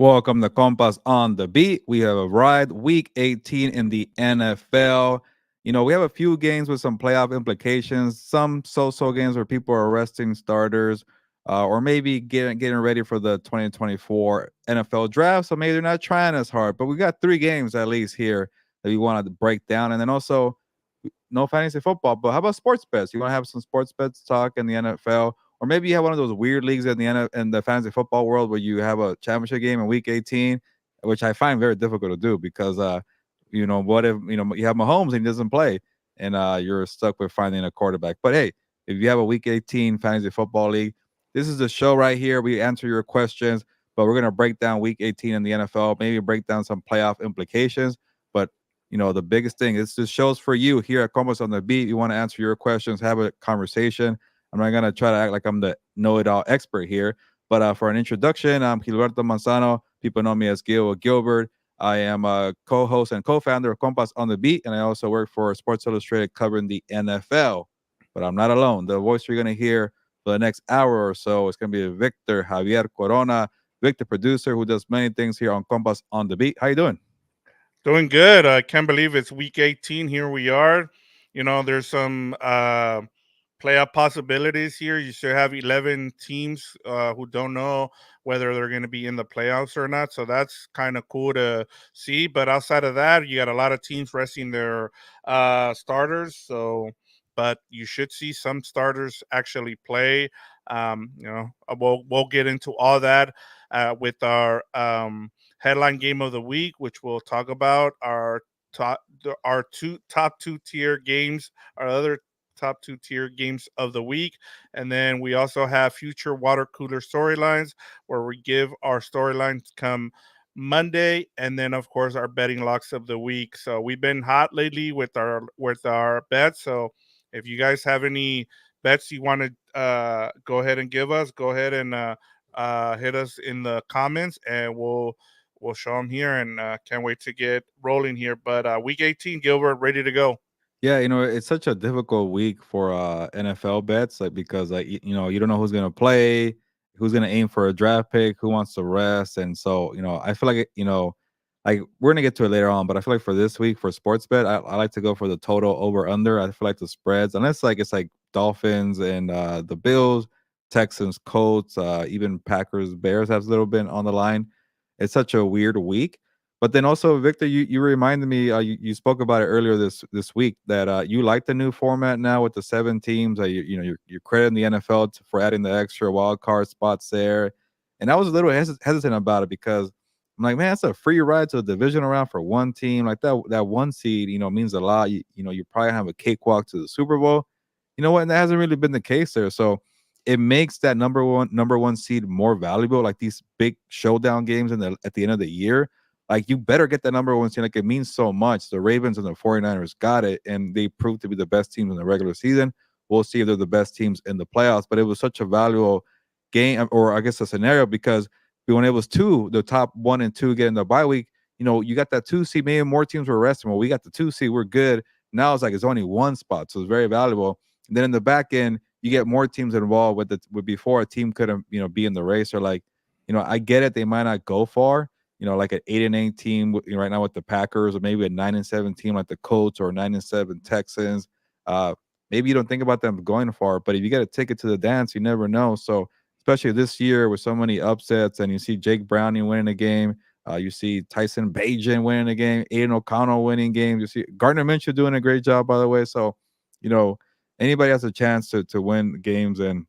Welcome to Compas on the Beat. We have arrived week 18 in the NFL. We have a few games with some playoff implications, some so-so games where people are resting starters, or maybe getting ready for the 2024 NFL draft. So maybe they're not trying as hard. But we got three games at least here that we wanted to break down, and then also no fantasy football. But how about sports bets? You want to have some sports bets talk in the NFL? Or maybe you have one of those weird leagues in the fantasy football world where you have a championship game in week 18, which I find very difficult to do because what if you have Mahomes and he doesn't play and you're stuck with finding a quarterback. But hey, if you have a week 18 fantasy football league, this is the show right here. We answer your questions, but we're gonna break down week 18 in the NFL, maybe break down some playoff implications. But the biggest thing is this show's for you here at Compas on the Beat. You want to answer your questions, have a conversation. I'm not gonna try to act like I'm the know-it-all expert here, but for an introduction, I'm Gilberto Manzano. People know me as Gil or Gilbert. I am a co-host and co-founder of Compas on the Beat, and I also work for Sports Illustrated covering the NFL. But I'm not alone. The voice you're gonna hear for the next hour or so is gonna be Victor Javier Corona, Victor producer who does many things here on Compas on the Beat. How you doing? Doing good. I can't believe it's week 18. Here we are. There's some playoff possibilities here. You still have 11 teams who don't know whether they're going to be in the playoffs or not. So that's kind of cool to see. But outside of that, you got a lot of teams resting their starters. But you should see some starters actually play. We'll get into all that with our headline game of the week, which we'll talk about top our two tier games, our other top two tier games of the week, and then we also have future water cooler storylines where we give our storylines come Monday, and then of course our betting locks of the week. So we've been hot lately with our bets. So if you guys have any bets you want to go ahead and give us, go ahead and hit us in the comments, and we'll show them here, and can't wait to get rolling here. But week 18, Gilbert, ready to go. Yeah, it's such a difficult week for NFL bets, like because you don't know who's gonna play, who's gonna aim for a draft pick, who wants to rest, and so I feel like like we're gonna get to it later on, but I feel like for this week for sports bet, I like to go for the total over under. I feel like the spreads, unless like it's like Dolphins and the Bills, Texans, Colts, even Packers, Bears has a little bit on the line. It's such a weird week. But then also, Victor, you reminded me. You spoke about it earlier this week that you like the new format now with the 7 teams. You're crediting the NFL for adding the extra wild card spots there, and I was a little hesitant about it because I'm like, man, it's a free ride to a division round for one team. Like that one seed, means a lot. You probably have a cakewalk to the Super Bowl. You know what? And that hasn't really been the case there. So it makes that number one seed more valuable. Like these big showdown games at the end of the year, like you better get that number one seed. Like it means so much. The Ravens and the 49ers got it, and they proved to be the best teams in the regular season. We'll see if they're the best teams in the playoffs. But it was such a valuable game, or I guess a scenario, because when it was two, the top 1 and 2 get in the bye week, you got that 2 seed. Maybe more teams were resting. Well, we got the 2 seed. We're good. Now it's like it's only one spot, so it's very valuable. And then in the back end, you get more teams involved with before a team couldn't, be in the race, or like, I get it. They might not go far, like an 8-8 team right now with the Packers, or maybe a 9-7 team like the Colts, or 9-7 Texans. Uh, Maybe you don't think about them going far, but if you get a ticket to the dance, you never know. So especially this year with so many upsets, and you see Jake Browning winning a game, you see Tyson Bagent winning a game, Aiden O'Connell winning games. You see Gardner Minshew doing a great job, by the way. So, you know, anybody has a chance to win games, and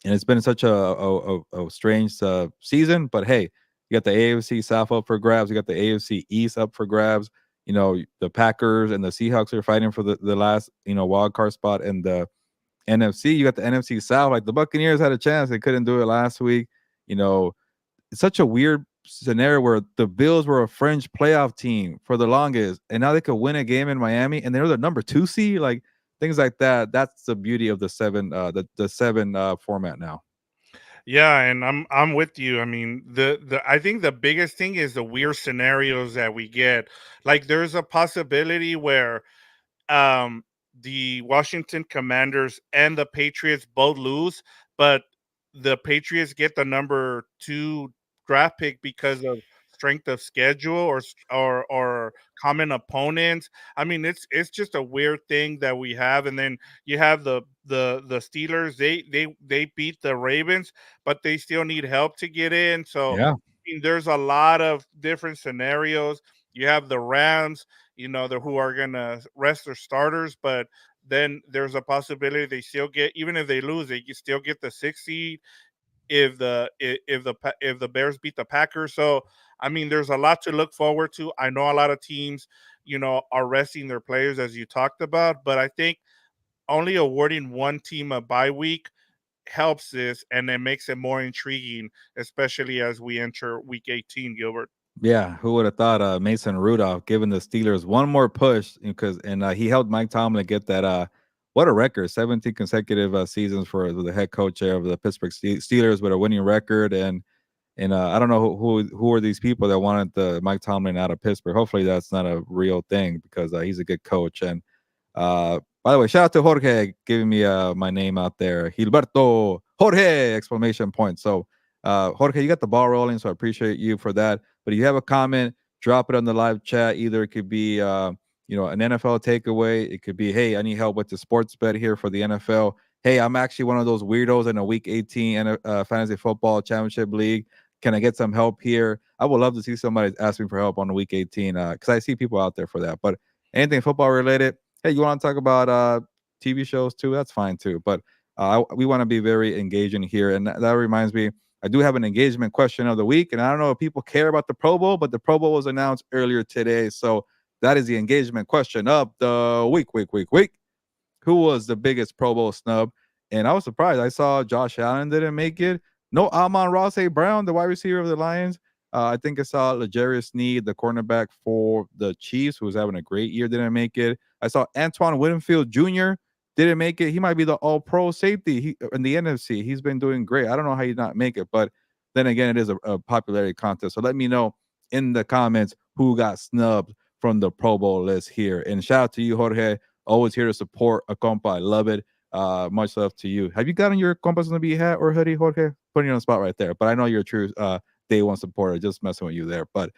it's been such a strange season. But hey, you got the AFC South up for grabs. You got the AFC East up for grabs. The Packers and the Seahawks are fighting for the last wild card spot, and the NFC. You got the NFC South. Like the Buccaneers had a chance, they couldn't do it last week. You know, it's such a weird scenario where the Bills were a fringe playoff team for the longest, and now they could win a game in Miami, and they're the number 2 seed. Like things like that. That's the beauty of the seven, the seven format now. Yeah, and I'm with you. I mean, the I think the biggest thing is the weird scenarios that we get. Like there's a possibility where um the Washington Commanders and the Patriots both lose, but the Patriots get the number 2 draft pick because of strength of schedule or common opponents. I mean, it's just a weird thing that we have. And then you have the Steelers. They beat the Ravens, but they still need help to get in. So Yeah. I mean, there's a lot of different scenarios. You have the Rams, who are gonna rest their starters, but then there's a possibility they still get, even if they lose, they still get the 6 seed if the Bears beat the Packers. So I mean, there's a lot to look forward to. I know a lot of teams, are resting their players as you talked about, but I think only awarding one team a bye week helps this and it makes it more intriguing, especially as we enter week 18, Gilbert. Yeah, who would have thought Mason Rudolph giving the Steelers one more push because he helped Mike Tomlin get that what a record, 17 consecutive seasons for the head coach there of the Pittsburgh Steelers with a winning record. And I don't know who are these people that wanted the Mike Tomlin out of Pittsburgh. Hopefully that's not a real thing because he's a good coach. And by the way, shout out to Jorge giving me my name out there, Gilberto Jorge exclamation point. So Jorge, you got the ball rolling, so I appreciate you for that. But if you have a comment, drop it on the live chat. Either it could be an NFL takeaway. It could be, hey, I need help with the sports bet here for the NFL. Hey, I'm actually one of those weirdos in a Week 18 fantasy football championship league. Can I get some help here? I would love to see somebody asking for help on Week 18 because I see people out there for that. But anything football related, hey, you want to talk about TV shows too? That's fine too. But we want to be very engaging here. And that reminds me, I do have an engagement question of the week. And I don't know if people care about the Pro Bowl, but the Pro Bowl was announced earlier today. So that is the engagement question of the week. Who was the biggest Pro Bowl snub? And I was surprised. I saw Josh Allen didn't make it. No Amon-Ra St. Brown, the wide receiver of the Lions. I think I saw L'Jarius Sneed, the cornerback for the Chiefs, who was having a great year, didn't make it. I saw Antoine Winfield Jr. didn't make it. He might be the all-pro safety in the NFC. He's been doing great. I don't know how he did not make it, but then again, it is a popularity contest. So let me know in the comments who got snubbed from the Pro Bowl list here. And shout out to you, Jorge. Always here to support a compa. I love it. Much love to you. Have you gotten your Compas on the Beat hat or hoodie, Jorge? Putting you on the spot right there. But I know you're a true day one supporter. Just messing with you there. But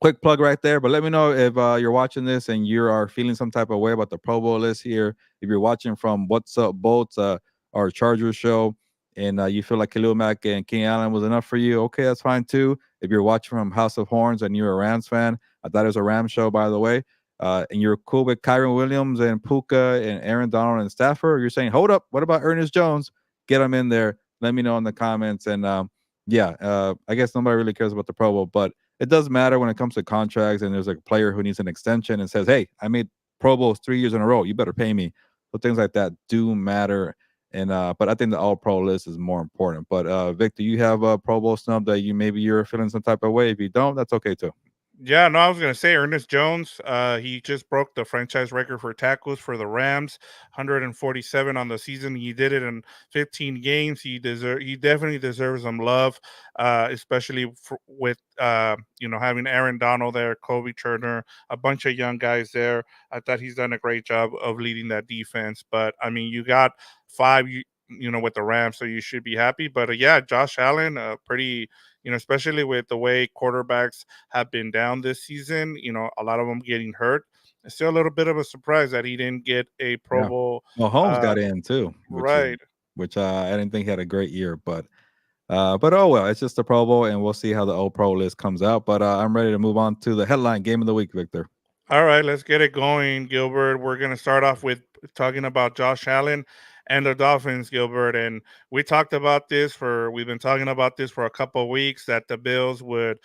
quick plug right there. But let me know if you're watching this and you are feeling some type of way about the Pro Bowl list here. If you're watching from What's Up Bolts, our Chargers show, and you feel like Khalil Mack and King Allen was enough for you, okay, that's fine too. If you're watching from House of Horns and you're a Rams fan, I thought it was a Rams show, by the way. And you're cool with Kyron Williams and Puka and Aaron Donald and Stafford, you're saying, hold up, what about Ernest Jones? Get them in there. Let me know in the comments. And I guess nobody really cares about the Pro Bowl, but it does matter when it comes to contracts. And there's a player who needs an extension and says, hey, I made Pro Bowls 3 years in a row. You better pay me. So things like that do matter. And but I think the All Pro list is more important. But Victor, you have a Pro Bowl snub that you're feeling some type of way. If you don't, that's okay too. Yeah, no, I was gonna say Ernest Jones. He just broke the franchise record for tackles for the Rams, 147 on the season. He did it in 15 games. He definitely deserves some love, especially with having Aaron Donald there, Kobe Turner, a bunch of young guys there. I thought he's done a great job of leading that defense. But I mean, you got five. With the Rams, so you should be happy. But yeah, Josh Allen, pretty, especially with the way quarterbacks have been down this season, a lot of them getting hurt. It's still a little bit of a surprise that he didn't get a Pro Yeah. Bowl. Well, Holmes Uh, got in too, right. which I didn't think he had a great year, but oh well, it's just a Pro Bowl, and we'll see how the old Pro list comes out. But I'm ready to move on to the headline game of the week, Victor. All right, let's get it going, Gilbert. We're going to start off with talking about Josh Allen and the Dolphins, Gilbert. And we've been talking about this for a couple of weeks that the Bills would,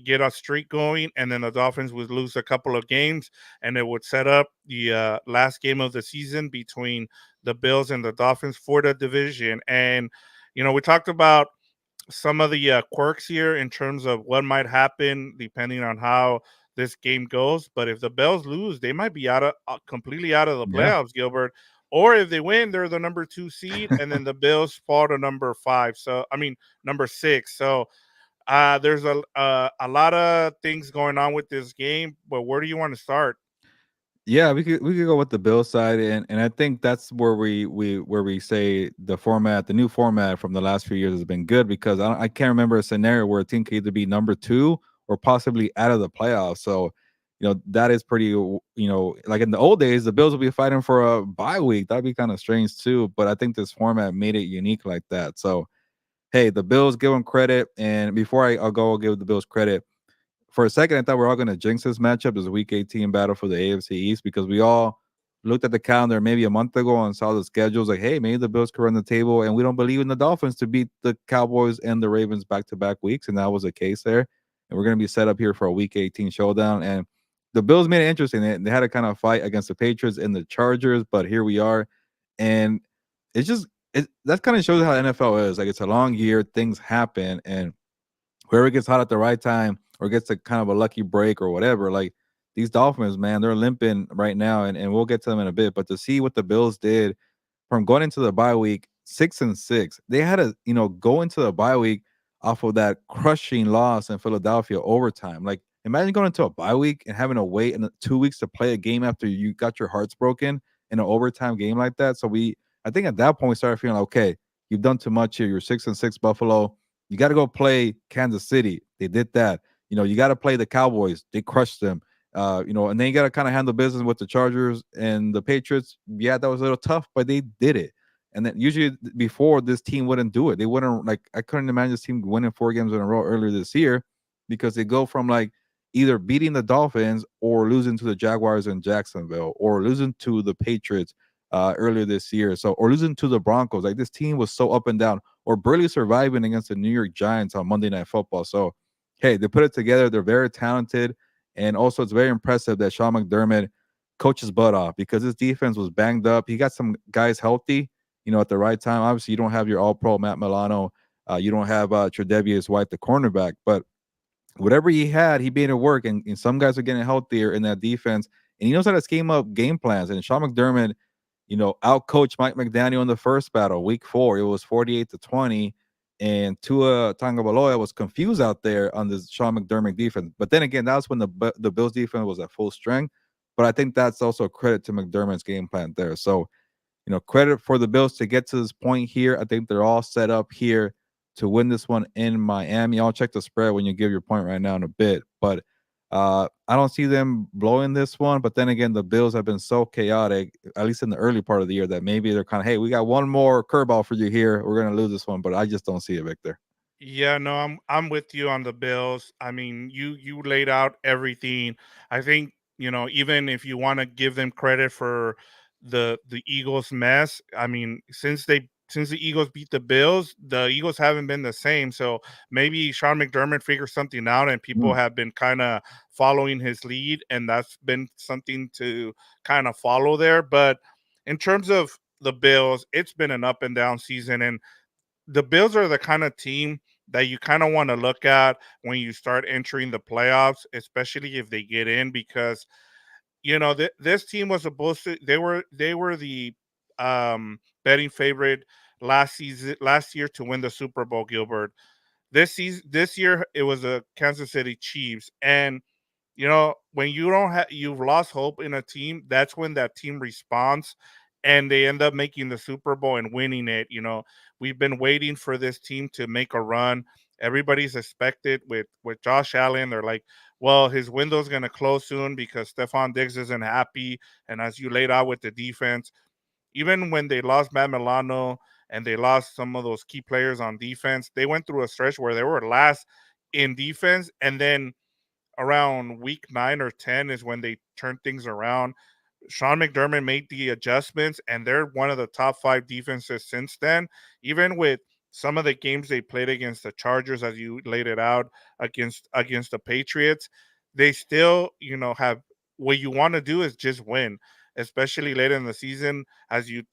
get a streak going and then the Dolphins would lose a couple of games and it would set up the last game of the season between the Bills and the Dolphins for the division. And, we talked about some of the quirks here in terms of what might happen depending on how this game goes. But if the Bills lose, they might be completely out of the Yeah. playoffs, Gilbert. Or if they win, they're the number 2 seed, and then the Bills fall to number 5. So I mean number 6. So there's a lot of things going on with this game. But where do you want to start? Yeah, we could go with the Bill side, and I think that's where we say the new format from the last few years has been good because I can't remember a scenario where a team could either be number two or possibly out of the playoffs. So, that is pretty. Like in the old days, the Bills would be fighting for a bye week. That'd be kind of strange too. But I think this format made it unique like that. So, hey, the Bills give them credit, and before I'll give the Bills credit for a second, I thought we are all going to jinx this matchup as a Week 18 battle for the AFC East because we all looked at the calendar maybe a month ago and saw the schedules like, hey, maybe the Bills could run the table, and we don't believe in the Dolphins to beat the Cowboys and the Ravens back-to-back weeks, and that was the case there. And we're going to be set up here for a Week 18 showdown, and the Bills made it interesting. They had to kind of fight against the Patriots and the Chargers, but here we are, and it's just that kind of shows how the NFL is. Like it's a long year, things happen, and whoever gets hot at the right time or gets a kind of a lucky break or whatever, like these Dolphins, man, they're limping right now, and we'll get to them in a bit. But to see what the Bills did from going into the bye week 6-6, they had to, go into the bye week off of that crushing loss in Philadelphia overtime. Like, imagine going into a bye week and having to wait in 2 weeks to play a game after you got your hearts broken in an overtime game like that. So I think at that point we started feeling like, okay, you've done too much here. You're 6-6 Buffalo. You got to go play Kansas City. They did that. You got to play the Cowboys. They crushed them. And then you got to kind of handle business with the Chargers and the Patriots. Yeah, that was a little tough, but they did it. And then usually before this team wouldn't do it. They wouldn't like. I couldn't imagine this team winning 4 games in a row earlier this year because they go from like either beating the Dolphins or losing to the Jaguars in Jacksonville or losing to the Patriots earlier this year. So or losing to the Broncos. Like this team was so up and down or barely surviving against the New York Giants on Monday Night Football. So hey, they put it together. They're very talented. And also, it's very impressive that Sean McDermott coached his butt off because his defense was banged up. He got some guys healthy, at the right time. Obviously, you don't have your all pro Matt Milano. You don't have Tre'Davious White, the cornerback. But whatever he had, he made it work. And some guys are getting healthier in that defense. And he knows how to scheme up game plans. And Sean McDermott, out coached Mike McDaniel in the first battle, week 4. It was 48-20. And Tua Tagovailoa was confused out there on this Sean McDermott defense. But then again, that's when the Bills defense was at full strength. But I think that's also a credit to McDermott's game plan there. So, credit for the Bills to get to this point here. I think they're all set up here to win this one in Miami. I'll check the spread when you give your point right now in a bit. But I don't see them blowing this one. But then again, the Bills have been so chaotic, at least in the early part of the year, that maybe they're kind of, hey, we got one more curveball for you here. We're gonna lose this one, but I just don't see it, Victor. Yeah, no, I'm with you on the Bills. I mean, you laid out everything. I think, even if you want to give them credit for the Eagles mess, I mean, since the Eagles beat the Bills, the Eagles haven't been the same. So maybe Sean McDermott figures something out and people Mm. have been kind of following his lead, and that's been something to kind of follow there. But in terms of the Bills, it's been an up and down season, and the Bills are the kind of team that you kind of want to look at when you start entering the playoffs, especially if they get in, because this team was supposed to. They were the betting favorite last year to win the Super Bowl. Gilbert, this year it was the Kansas City Chiefs, and when you don't have you've lost hope in a team, that's when that team responds and they end up making the Super Bowl and winning it. We've been waiting for this team to make a run. Everybody's expected with Josh Allen. They're like, well, his window's going to close soon because Stephon Diggs isn't happy. And as you laid out with the defense, even when they lost Matt Milano and they lost some of those key players on defense, they went through a stretch where they were last in defense, and then around week 9 or 10 is when they turned things around. Sean McDermott made the adjustments, and they're one of the top 5 defenses since then. Even with some of the games they played against the Chargers, as you laid it out, against the Patriots, they still, have what you want to do is just win, especially later in the season, as you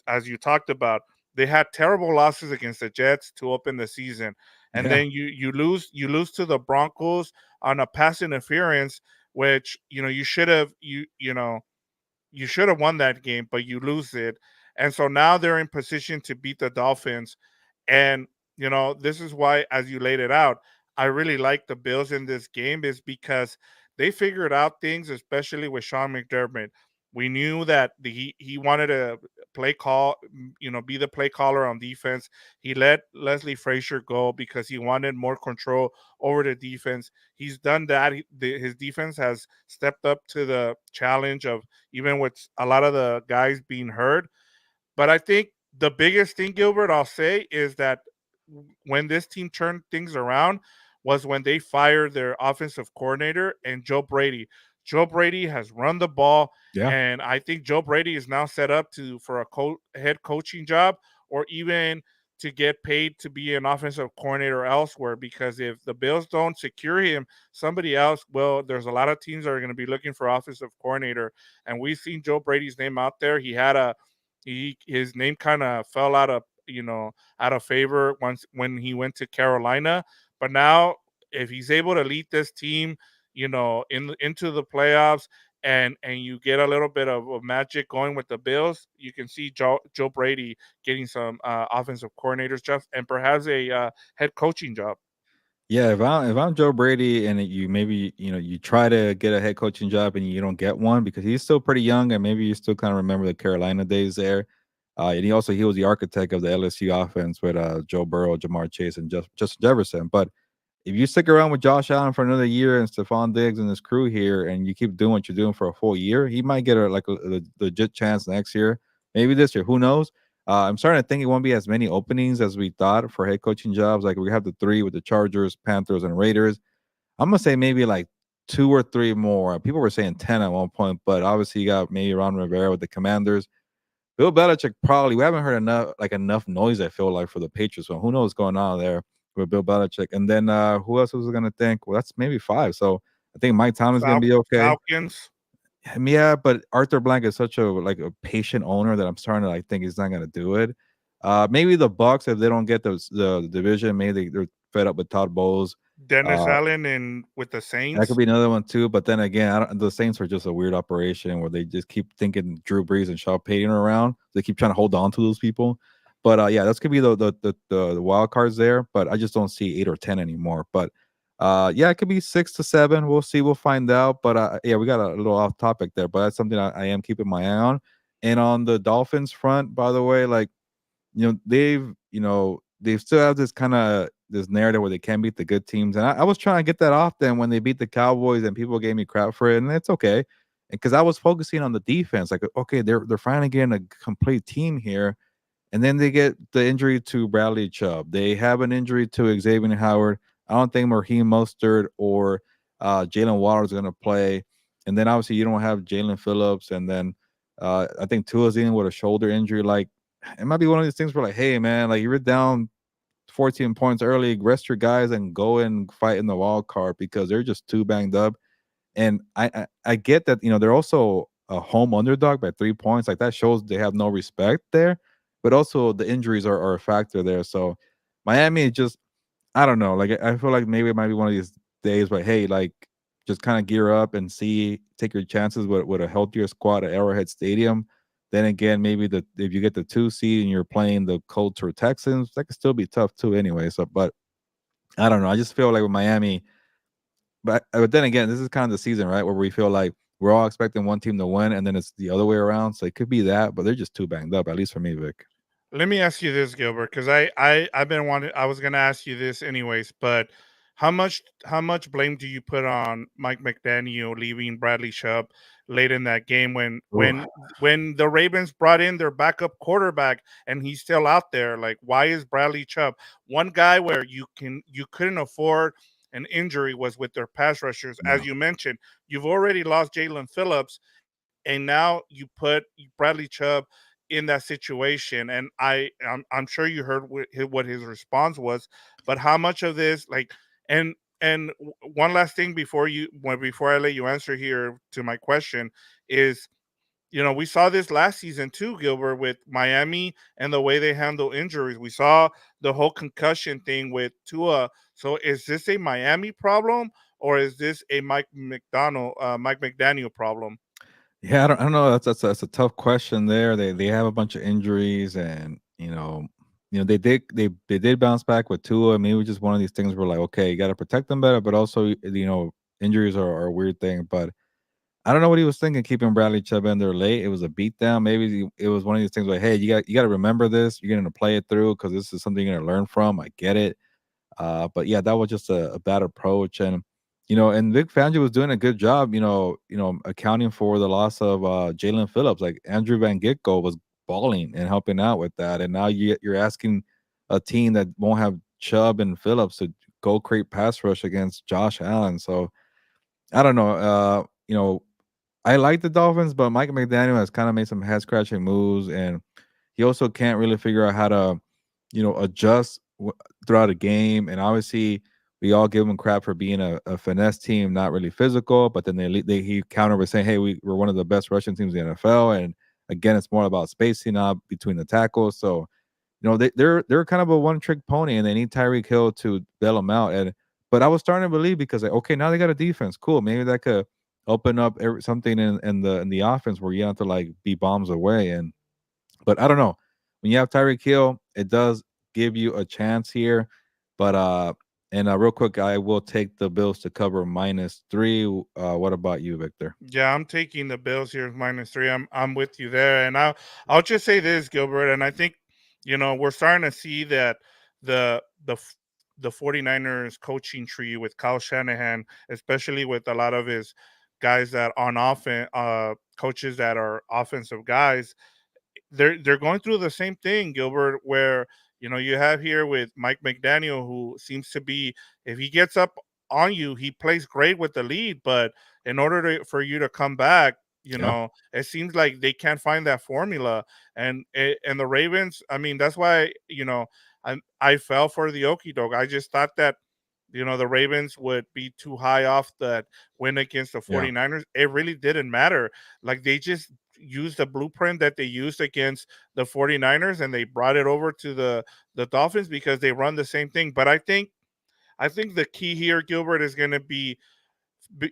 talked about. They had terrible losses against the Jets to open the season, and Yeah. then you lose to the Broncos on a pass interference, which you should have won that game, but you lose it. And so now they're in position to beat the Dolphins. And, this is why, as you laid it out, I really like the Bills in this game is because they figured out things, especially with Sean McDermott. We knew that he wanted to be the play caller on defense. He let Leslie Frazier go because he wanted more control over the defense. He's done that. His defense has stepped up to the challenge of, even with a lot of the guys being hurt. But I think the biggest thing, Gilbert, I'll say, is that when this team turned things around was when they fired their offensive coordinator and Joe Brady. Joe Brady has run the ball, Yeah. and I think Joe Brady is now set up for a head coaching job, or even to get paid to be an offensive coordinator elsewhere. Because if the Bills don't secure him, somebody else will. There's a lot of teams that are going to be looking for offensive coordinator, and we've seen Joe Brady's name out there. His name kind of fell out of favor once when he went to Carolina. But now, if he's able to lead this team, into the playoffs, and you get a little bit of magic going with the Bills, you can see Joe Brady getting some offensive coordinators jobs and perhaps a head coaching job. Yeah, if I'm Joe Brady and you maybe you try to get a head coaching job and you don't get one because he's still pretty young and maybe you still kind of remember the Carolina days there. And he was the architect of the LSU offense with Joe Burrow, Jamar Chase, and Justin Jefferson. But if you stick around with Josh Allen for another year and Stephon Diggs and his crew here, and you keep doing what you're doing for a full year, he might get a legit chance next year, maybe this year. Who knows? I'm starting to think it won't be as many openings as we thought for head coaching jobs. Like we have the three with the Chargers, Panthers, and Raiders. I'm gonna say maybe like two or three more. People were saying 10 at one point, but obviously you got maybe Ron Rivera with the Commanders. Bill Belichick probably we haven't heard enough noise. I feel like for the Patriots. So who knows what's going on there with Bill Belichick? And then who else was gonna think? Well, that's maybe five. So I think Mike Tomlin's gonna be okay. Falcons. Yeah, but Arthur Blank is such a patient owner that I'm starting to think he's not gonna do it. Maybe the Bucks if they don't get the division, maybe they're fed up with Todd Bowles. Dennis Uh, Allen and with the that could Saints. be another one too. But then again, the Saints are just a weird operation where they just keep thinking Drew Brees and Sean Payton are around. They keep trying to hold on to those people. But yeah, that's could be the wild cards there. But I just don't see 8 or 10 anymore. But yeah, it could be 6 to 7. We'll see. We'll find out. But yeah, we got a little off topic there. But that's something I am keeping my eye on. And on the Dolphins front, by the way, like they still have this kind of this narrative where they can beat the good teams, and I was trying to get that off them when they beat the Cowboys, and people gave me crap for it, and it's okay, because I was focusing on the defense, like okay, they're finally getting a complete team here, and then they get the injury to Bradley Chubb. They have an injury to Xavier Howard. I don't think Raheem Mostert or Jalen Waddle is going to play. And then obviously you don't have Jalen Phillips. And then I think Tua's in with a shoulder injury. Like it might be one of these things where like, hey man, like you're down 14 points early, rest your guys and go and fight in the wild card because they're just too banged up. And I get that they're also a home underdog by 3 points. Like that shows they have no respect there. But also the injuries are a factor there. So Miami just I don't know. Like I feel like maybe it might be one of these days, but hey, like just kind of gear up and take your chances with a healthier squad at Arrowhead Stadium. Then again, maybe if you get the 2 seed and you're playing the Colts or Texans, that could still be tough too. Anyway, so but I don't know. I just feel like with Miami, but then again, this is kind of the season, right, where we feel like we're all expecting one team to win, and then it's the other way around. So it could be that, but they're just too banged up, at least for me, Vic. Let me ask you this, Gilbert, because I've been wanting. I was gonna ask you this anyways, but how much blame do you put on Mike McDaniel leaving Bradley Chubb late in that game when Ooh. when the Ravens brought in their backup quarterback and he's still out there? Like, why is Bradley Chubb one guy where you couldn't afford an injury was with their pass rushers, as No. you mentioned. You've already lost Jalen Phillips, and now you put Bradley Chubb in that situation. And I'm sure you heard what his response was, but how much of this, like, and one last thing before I let you answer here to my question is, we saw this last season too, Gilbert, with Miami and the way they handle injuries. We saw the whole concussion thing with Tua. So is this a Miami problem, or is this a Mike McDaniel problem? Yeah, I don't know. That's a tough question there. They have a bunch of injuries, and they did bounce back with Tua. Maybe just one of these things where like, okay, you got to protect them better, but also injuries are a weird thing. But I don't know what he was thinking keeping Bradley Chubb in there late. It was a beatdown. Maybe it was one of these things like, hey, you got to remember this. You're going to play it through because this is something you're going to learn from. I get it. But yeah, that was just a bad approach, and and Vic Fangio was doing a good job, accounting for the loss of Jalen Phillips. Like Andrew Van Gitko was balling and helping out with that, and now you're asking a team that won't have Chubb and Phillips to go create pass rush against Josh Allen. So I don't know. I like the Dolphins, but Mike McDaniel has kind of made some head scratching moves, and he also can't really figure out how to, adjust throughout a game. And obviously, we all give him crap for being a finesse team, not really physical. But then he counter with saying, "Hey, we're one of the best rushing teams in the NFL." And again, it's more about spacing out between the tackles. So they're kind of a one trick pony, and they need Tyreek Hill to bail them out. And but I was starting to believe because like, okay, now they got a defense, cool. Maybe that could open up something in the offense where you have to like be bombs away. And but I don't know, when you have Tyreek Hill, it does give you a chance here. But real quick, I will take the Bills to cover -3. What about you, Victor? Yeah, I'm taking the Bills here -3. I'm with you there, and I'll just say this, Gilbert, and I think we're starting to see that the the 49ers coaching tree with Kyle Shanahan, especially with a lot of his guys that on offense, coaches that are offensive guys, they're going through the same thing, Gilbert, where you have here with Mike McDaniel, who seems to be, if he gets up on you, he plays great with the lead, but in order for you to come back, Yeah, it seems like they can't find that formula. And the Ravens, I mean, that's why I fell for the okey doke. I just thought that the Ravens would be too high off that win against the yeah, 49ers. It really didn't matter. Like they just used the blueprint that they used against the 49ers and they brought it over to the Dolphins because they run the same thing. But I think the key here, Gilbert, is going to be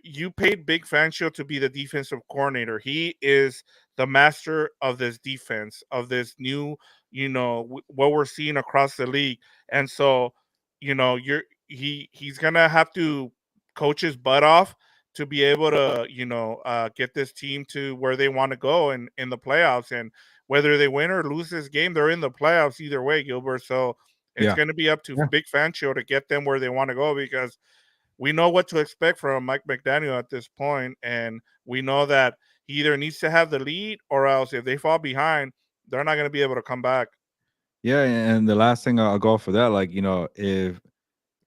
you paid Big Fangio to be the defensive coordinator. He is the master of this defense, of this new, what we're seeing across the league. And so, he's gonna have to coach his butt off to be able to, get this team to where they want to go in the playoffs. And whether they win or lose this game, they're in the playoffs either way, Gilbert. So it's yeah, going to be up to yeah. Big Fangio to get them where they want to go because we know what to expect from Mike McDaniel at this point, and we know that he either needs to have the lead or else if they fall behind, they're not going to be able to come back. Yeah, and the last thing I'll go for that, like if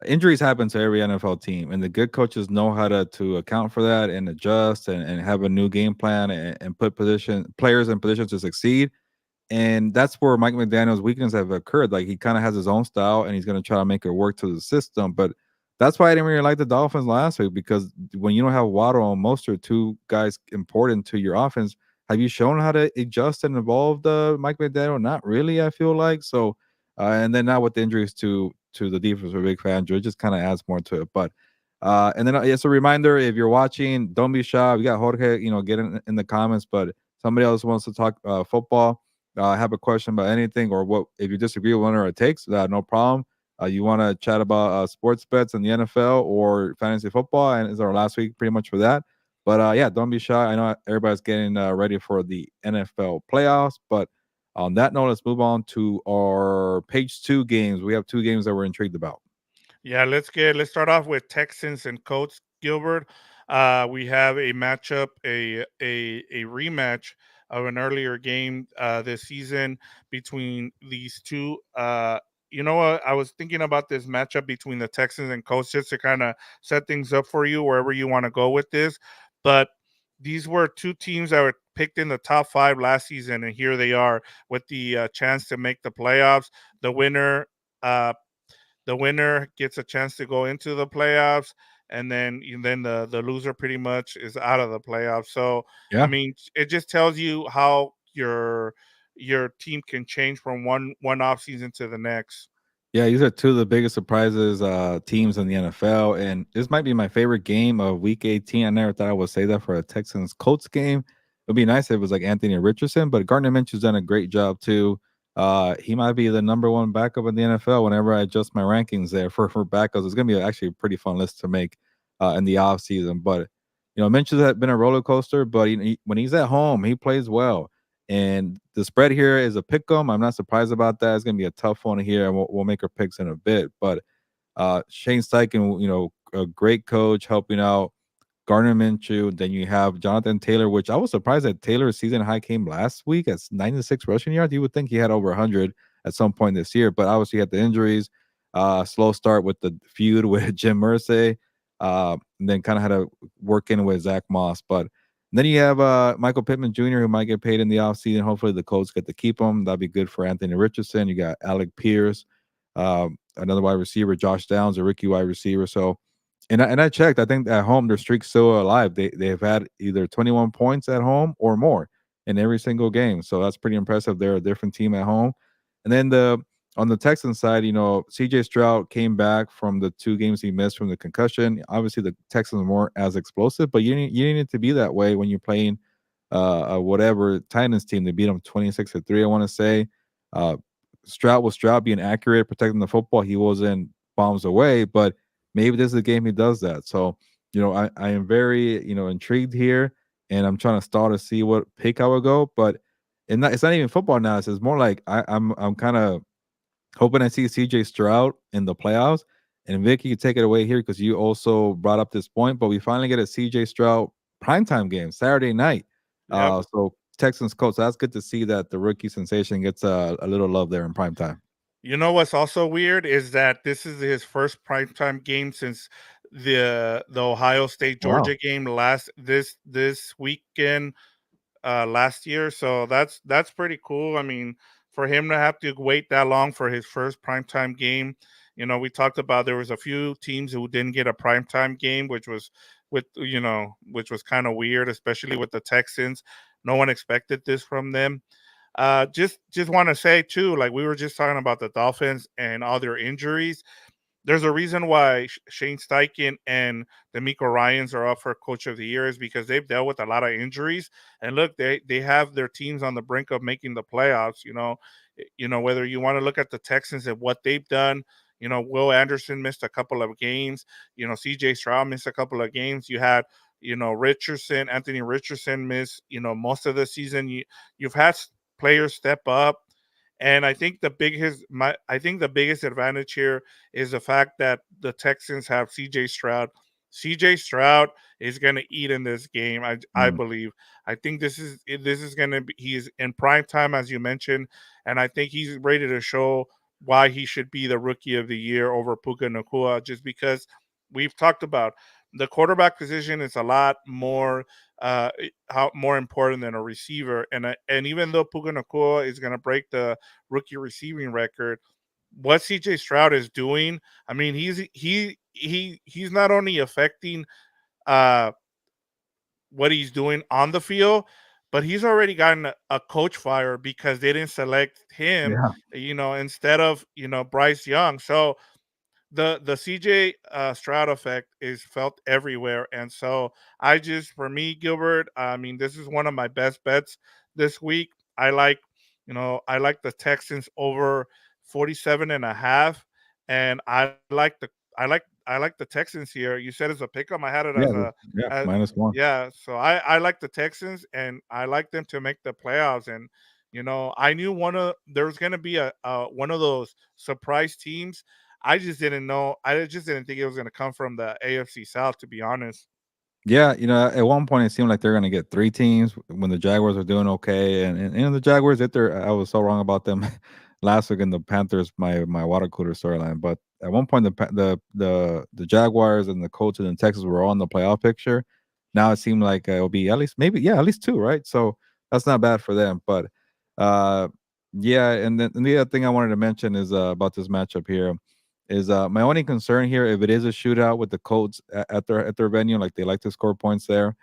injuries happen to every NFL team, and the good coaches know how to account for that and adjust and have a new game plan and put position players in positions to succeed. And that's where Mike McDaniel's weaknesses have occurred. Like he kind of has his own style, and he's going to try to make it work to the system. But that's why I didn't really like the Dolphins last week because when you don't have Waddle and Mostert, two guys important to your offense, have you shown how to adjust and evolve the Mike McDaniel? Not really. I feel like so. And then now with the injuries to the defense for Big Fan, it just kind of adds more to it. But and then it's a reminder if you're watching, don't be shy. We got Jorge, get in the comments. But somebody else wants to talk football, have a question about anything, or what if you disagree with one of our takes, no problem. You want to chat about sports bets in the NFL or fantasy football, and it's our last week pretty much for that. But yeah, don't be shy. I know everybody's getting ready for the NFL playoffs, but on that note, let's move on to our page two games. We have two games that we're intrigued about. Yeah, let's start off with Texans and Colts, Gilbert. We have a matchup, a rematch of an earlier game this season between these two. You know what? I was thinking about this matchup between the Texans and Colts just to kind of set things up for you wherever you want to go with this. But these were two teams that were picked in the top five last season, and here they are with the chance to make the playoffs. The winner uh, the winner gets a chance to go into the playoffs, and then the loser pretty much is out of the playoffs. So I Yeah. mean, it just tells you how your team can change from one off season to the next. Yeah, these are two of the biggest surprises teams in the NFL, and this might be my favorite game of Week 18. I never thought I would say that for a Texans Colts game. It'd be nice if it was like Anthony Richardson, but Gardner Minshew's done a great job too. He might be the number one backup in the NFL whenever I adjust my rankings there for backups. It's gonna be actually a pretty fun list to make in the off season. But Mitchell's had been a roller coaster, but when he's at home, he plays well. And the spread here is a pick 'em. I'm not surprised about that. It's gonna be a tough one here, and we'll make our picks in a bit. But Shane Steichen, a great coach helping out Gardner Minshew. Then you have Jonathan Taylor, which I was surprised that Taylor's season high came last week at 96 rushing yards. You would think he had over 100 at some point this year, but obviously he had the injuries. Slow start with the feud with Jim Irsay, and then kind of had to work in with Zach Moss. But then you have Michael Pittman Jr., who might get paid in the offseason. Hopefully the Colts get to keep him. That'd be good for Anthony Richardson. You got Alec Pierce, another wide receiver, Josh Downs, a rookie wide receiver. So, and I checked. I think at home their streak's still alive. They have had either 21 points at home or more in every single game. So that's pretty impressive. They're a different team at home. And then on the Texans side, CJ Stroud came back from the 2 games he missed from the concussion. Obviously, the Texans weren't as explosive, but you need it to be that way when you're playing whatever Titans team. They beat them 26-3. I want to say. Stroud was Stroud being accurate, protecting the football. He wasn't bombs away, but maybe this is a game he does that. So, I am very, intrigued here, and I'm trying to start to see what pick I would go. But it's not even football analysis. It's more like I'm kind of hoping I see CJ Stroud in the playoffs. And Vic, you can take it away here because you also brought up this point. But we finally get a CJ Stroud primetime game Saturday night. Yep. So Texans Colts. So that's good to see that the rookie sensation gets a little love there in primetime. You know what's also weird is that this is his first primetime game since the Ohio State Wow. Georgia game this weekend last year. So that's pretty cool. I mean, for him to have to wait that long for his first primetime game, we talked about there was a few teams who didn't get a primetime game, which was kind of weird, especially with the Texans. No one expected this from them. Just want to say too, like we were just talking about the Dolphins and all their injuries. There's a reason why Shane Steichen and D'Amico Ryans are up for Coach of the Year is because they've dealt with a lot of injuries. And look, they have their teams on the brink of making the playoffs. Whether you want to look at the Texans and what they've done. Will Anderson missed a couple of games. C.J. Stroud missed a couple of games. You had Anthony Richardson miss most of the season. You've had players step up. And I think the biggest advantage here is the fact that the Texans have CJ Stroud. CJ Stroud is going to eat in this game. I Mm. believe. I think this is going to be. He's in prime time as you mentioned, and I think he's ready to show why he should be the rookie of the year over Puka Nakua. Just because we've talked about the quarterback position is a lot more how more important than a receiver. And even though Puka Nakua is going to break the rookie receiving record, what CJ Stroud is doing, I mean, he's not only affecting uh, what he's doing on the field, but he's already gotten a coach fire because they didn't select him, Yeah. instead of Bryce Young. So the CJ Stroud effect is felt everywhere, and so for me, Gilbert, I mean, this is one of my best bets this week. I like the Texans over 47 and a half, and I like the Texans here. You said it's a pick 'em. I had it Yeah. Yeah. as -1. yeah. So I like the Texans, and I like them to make the playoffs. And I knew there was going to be a one of those surprise teams. I just didn't know. I just didn't think it was going to come from the AFC South, to be honest. Yeah, at one point it seemed like they're gonna get 3 teams when the Jaguars were doing okay, and the Jaguars, I was so wrong about them last week in the Panthers, my water cooler storyline. But at one point, the Jaguars and the Colts and the Texans were all in the playoff picture. Now it seemed like it'll be at least maybe at least 2, right? So that's not bad for them. But uh, yeah, and the other thing I wanted to mention is about this matchup here is my only concern here, if it is a shootout with the Colts at their venue, like they like to score points there,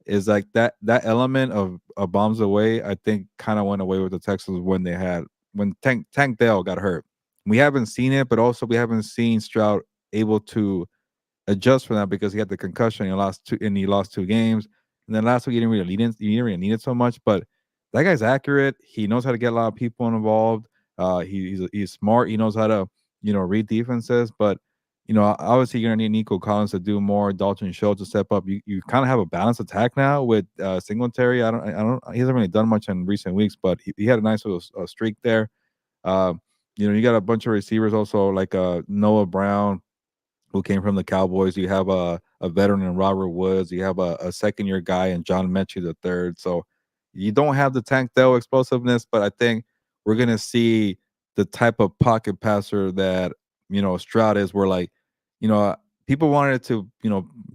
is like that element of bombs away. I think kind of went away with the Texans when Tank Dell got hurt. We haven't seen it, but also we haven't seen Stroud able to adjust for that because he had the concussion and he lost 2 games. And then last week he didn't really need it so much, but that guy's accurate. He knows how to get a lot of people involved. He's smart. He knows how to read defenses. But Obviously you're gonna need Nico Collins to do more, Dalton Schultz to step up. You kind of have a balanced attack now with Singletary. I don't he hasn't really done much in recent weeks, but he had a nice little streak there. Uh, you got a bunch of receivers also like Noah Brown, who came from the Cowboys. You have a veteran in Robert Woods. You have a second year guy in John Mechie the third. So you don't have the Tank Dell explosiveness, but I think we're gonna see the type of pocket passer that Stroud is. Where like you know people wanted to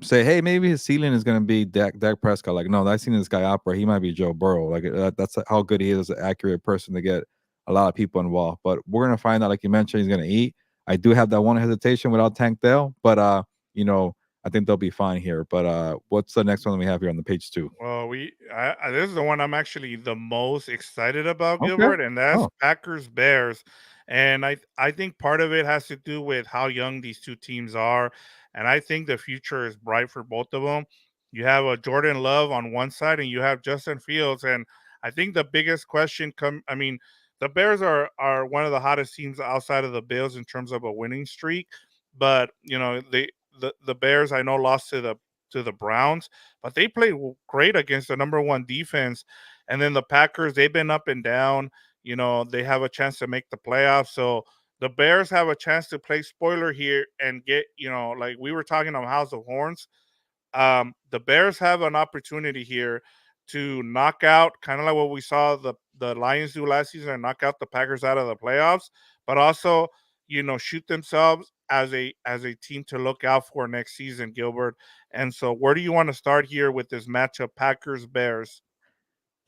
say, hey, maybe his ceiling is gonna be Dak Prescott. Like no, I've seen this guy operate. He might be Joe Burrow. Like that's how good he is as an accurate person to get a lot of people involved. But we're gonna find out, like you mentioned, he's gonna eat. I do have that one hesitation without Tank Dell, but I think they'll be fine here. But what's the next one we have here on the page two? Well, this is the one I'm actually the most excited about, Okay. Gilbert, and that's Oh, Packers Bears. And I think part of it has to do with how young these two teams are, and I think the future is bright for both of them. You have a Jordan Love on one side, and you have Justin Fields, and I think the biggest question I mean, the Bears are one of the hottest teams outside of the Bills in terms of a winning streak, but the Bears I know lost to the Browns, but they played great against the number one defense. And then the Packers, they've been up and down. They have a chance to make the playoffs. So the Bears have a chance to play spoiler here and get, like we were talking on House of Horns. The Bears have an opportunity here to knock out, kind of like what we saw the Lions do last season, and knock out the Packers out of the playoffs, but also shoot themselves as a team to look out for next season, Gilbert. And so, where do you want to start here with this matchup, Packers Bears?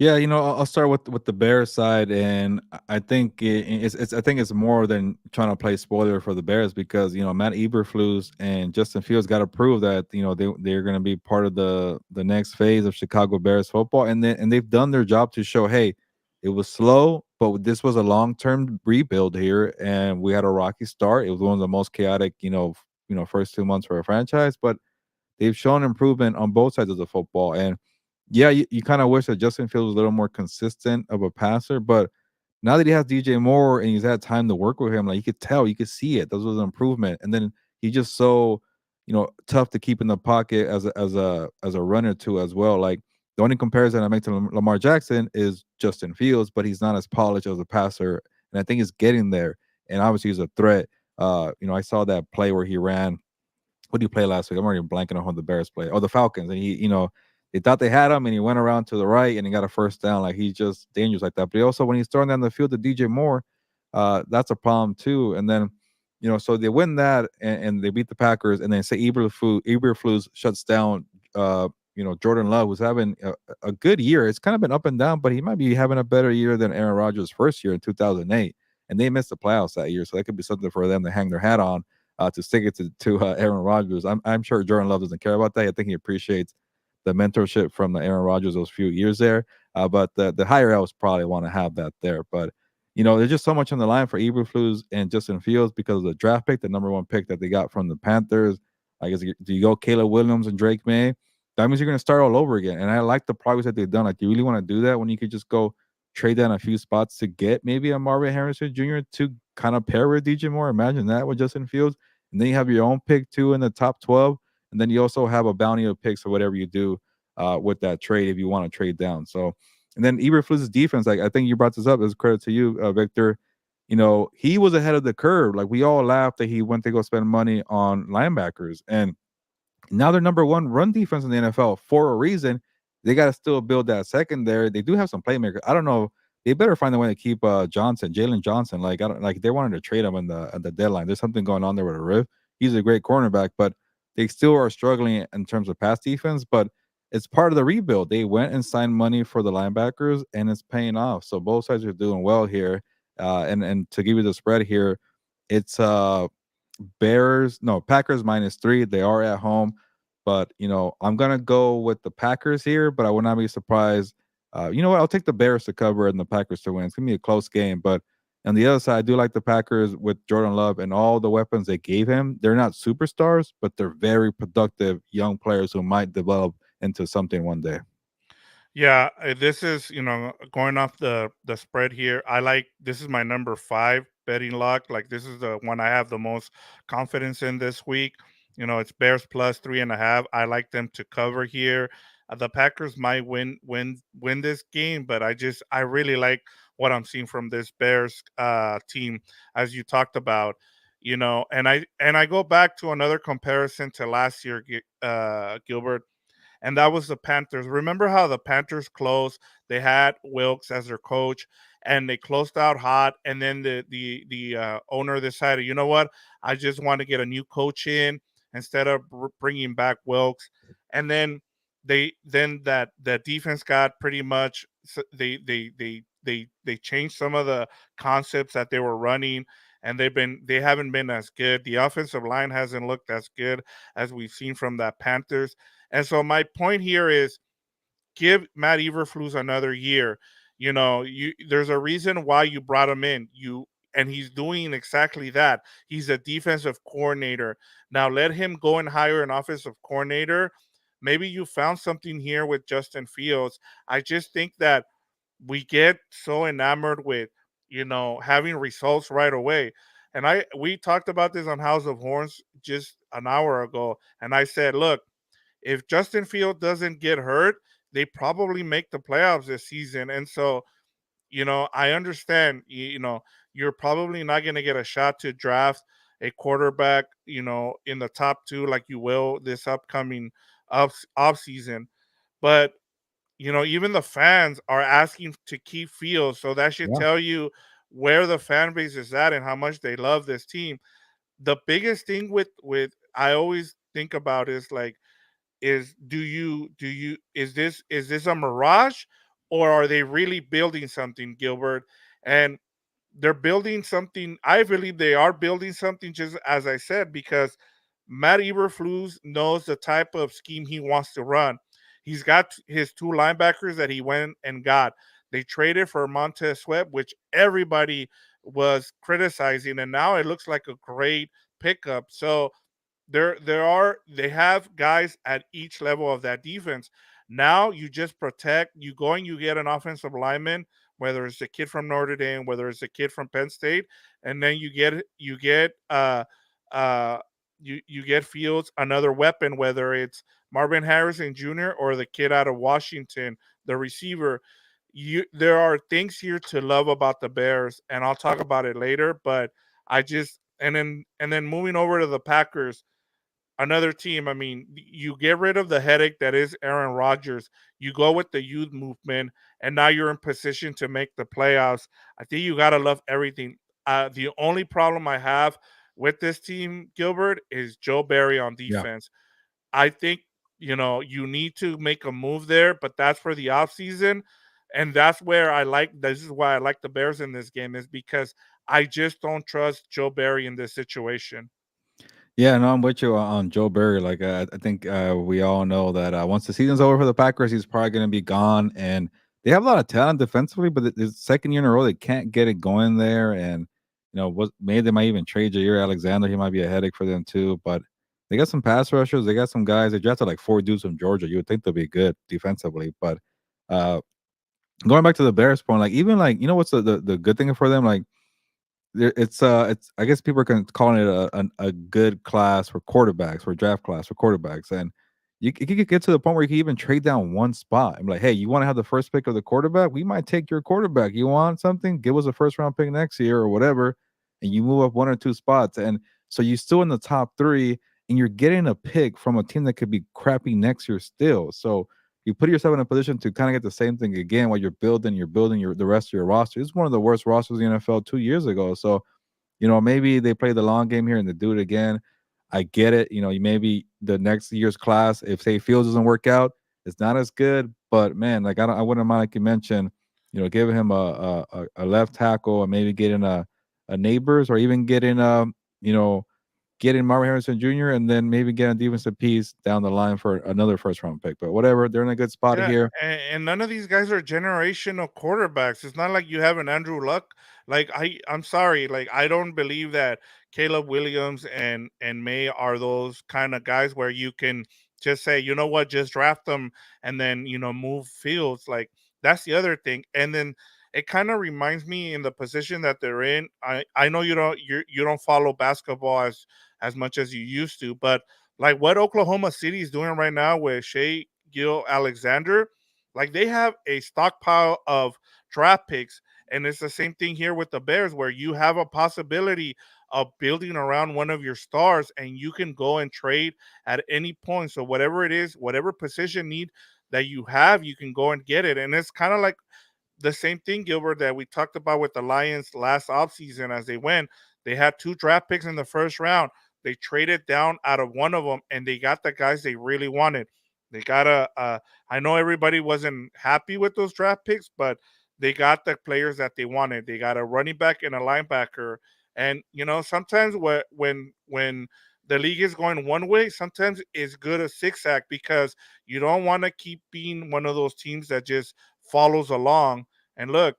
yeah. I'll start with the Bears side, and I think I think it's more than trying to play spoiler for the Bears because Matt Eberflus and Justin Fields got to prove that they're going to be part of the next phase of Chicago Bears football, and they've done their job to show, hey, it was slow, but this was a long term rebuild here, and we had a rocky start. It was one of the most chaotic first 2 months for a franchise, but they've shown improvement on both sides of the football. And yeah, you kind of wish that Justin Fields was a little more consistent of a passer, but now that he has DJ Moore and he's had time to work with him, like you could tell, you could see it. This was an improvement. And then he's just so, tough to keep in the pocket as a runner too as well. Like the only comparison I make to Lamar Jackson is Justin Fields, but he's not as polished as a passer, and I think he's getting there. And obviously, he's a threat. I saw that play where he ran. What did he play last week? I'm already blanking on who the Bears play. Oh, the Falcons. And they thought they had him, and he went around to the right and he got a first down. Like he's just dangerous like that. But he also, when he's throwing down the field to DJ Moore, that's a problem too. And then, so they win that and they beat the Packers, and then say Eberflus shuts down, Jordan Love, who's having a good year. It's kind of been up and down, but he might be having a better year than Aaron Rodgers' first year in 2008. And they missed the playoffs that year, so that could be something for them to hang their hat on, to stick it to Aaron Rodgers. I'm sure Jordan Love doesn't care about that. I think he appreciates the mentorship from the Aaron Rodgers those few years there. But the higher ups probably want to have that there. But there's just so much on the line for Eberflus and Justin Fields because of the draft pick, the number one pick that they got from the Panthers. I guess do you go Caleb Williams and Drake May? That means you're going to start all over again. And I like the progress that they've done. Like, you really want to do that when you could just go trade down a few spots to get maybe a Marvin Harrison Jr. to kind of pair with DJ Moore? Imagine that with Justin Fields. And then you have your own pick too in the top 12. And then you also have a bounty of picks or whatever you do with that trade if you want to trade down. So, and then Eberflus' defense, like I think you brought this up as credit to you, Victor. He was ahead of the curve. Like we all laughed that he went to go spend money on linebackers, and now they're number one run defense in the NFL for a reason. They got to still build that secondary. They do have some playmakers. I don't know. They better find a way to keep Jalen Johnson. Like I don't like they wanted to trade him in the at the deadline. There's something going on there with a riff. He's a great cornerback, but they still are struggling in terms of pass defense. But it's part of the rebuild. They went and signed money for the linebackers, and it's paying off. So both sides are doing well here. And to give you the spread here, it's Packers -3. They are at home, but I'm gonna go with the Packers here, but I would not be surprised. You know what? I'll take the Bears to cover and the Packers to win. It's gonna be a close game, but on the other side, I do like the Packers with Jordan Love and all the weapons they gave him. They're not superstars, but they're very productive young players who might develop into something one day. Yeah, this is going off the spread here. I like this is my number 5 betting lock. Like this is the one I have the most confidence in this week. It's Bears plus 3.5. I like them to cover here. The Packers might win this game, but I really like what I'm seeing from this Bears team, as you talked about. And I go back to another comparison to last year, Gilbert, and that was the Panthers. Remember how the Panthers closed? They had Wilkes as their coach, and they closed out hot. And then the owner decided, you know what? I just want to get a new coach in instead of bringing back Wilkes. And then that defense got pretty much they changed some of the concepts that they were running, and they haven't been as good. The offensive line hasn't looked as good as we've seen from that Panthers. And so my point here is give Matt Eberflus another year. There's a reason why you brought him in. And he's doing exactly that. He's a defensive coordinator. Now let him go and hire an offensive coordinator. Maybe you found something here with Justin Fields. I just think that we get so enamored with, having results right away. And we talked about this on House of Horns just an hour ago. And I said, look, if Justin Field doesn't get hurt, they probably make the playoffs this season. And so, I understand, you're probably not going to get a shot to draft a quarterback, in the top two like you will this upcoming off season. But, even the fans are asking to keep Fields. So that should Yeah, tell you where the fan base is at and how much they love this team. The biggest thing with I always think about is like, is this a mirage, or are they really building something, Gilbert? And they're building something. I believe they are building something, just as I said, because Matt Eberflus knows the type of scheme he wants to run. He's got his two linebackers that he went and got. They traded for Montez Sweat, which everybody was criticizing, and now it looks like a great pickup. So they have guys at each level of that defense. Now you just protect, you go and you get an offensive lineman, whether it's a kid from Notre Dame, whether it's a kid from Penn State, and then uh you get Fields another weapon, whether it's Marvin Harrison Jr. or the kid out of Washington, the receiver. There are things here to love about the Bears, and I'll talk about it later. But I just and then moving over to the Packers, another team. I mean, you get rid of the headache that is Aaron Rodgers. You go with the youth movement, and now you're in position to make the playoffs. I think you gotta love everything. The only problem I have with this team, Gilbert, is Joe Barry on yeah. defense. I think you need to make a move there, but that's for the offseason. And that's where this is why I like the Bears in this game, is because I just don't trust Joe Barry in this situation. Yeah, no, I'm with you on Joe Barry. Like, I think we all know that once the season's over for the Packers, he's probably going to be gone. And they have a lot of talent defensively, but it's second year in a row they can't get it going there. And what maybe they might even trade Jair Alexander. He might be a headache for them too. But they got some pass rushers. They got some guys. They drafted like four dudes from Georgia. You would think they'll be good defensively, but uh, going back to the Bears point, like even like what's the good thing for them, like it's I guess people are calling it a good class for quarterbacks, for draft class for quarterbacks, and you could get to the point where you can even trade down one spot. I'm like, hey, you want to have the first pick of the quarterback? We might take your quarterback. You want something? Give us a first round pick next year or whatever, and you move up one or two spots, and so you're still in the top three, and you're getting a pick from a team that could be crappy next year still. So you put yourself in a position to kind of get the same thing again while you're building the rest of your roster. It's one of the worst rosters in the NFL 2 years ago. So, maybe they play the long game here and they do it again. I get it. Maybe the next year's class, if say Fields doesn't work out, it's not as good. But man, like I wouldn't mind, like you mentioned, giving him a left tackle and maybe getting a neighbors or even getting you know, getting Marvin Harrison Jr. and then maybe getting a defensive piece down the line for another first round pick. But whatever, they're in a good spot Yeah, here. and none of these guys are generational quarterbacks. It's not like you have an Andrew Luck. Like I'm sorry, like I don't believe that Caleb Williams and May are those kind of guys where you can just say, you know what, just draft them and then move Fields. Like that's the other thing. And then it kind of reminds me in the position that they're in. I know you don't follow basketball as much as you used to, but like what Oklahoma City is doing right now with Shea Gil Alexander, like they have a stockpile of draft picks, and it's the same thing here with the Bears, where you have a possibility of building around one of your stars, and you can go and trade at any point. So whatever it is, whatever position need that you have, you can go and get it. And it's kind of like the same thing, Gilbert, that we talked about with the Lions last offseason as they went. They had two draft picks in the first round. They traded down out of one of them, and they got the guys they really wanted. They got I know everybody wasn't happy with those draft picks, but they got the players that they wanted. They got a running back and a linebacker. And sometimes when the league is going one way, sometimes it's good a zigzag, because you don't want to keep being one of those teams that just follows along. And look,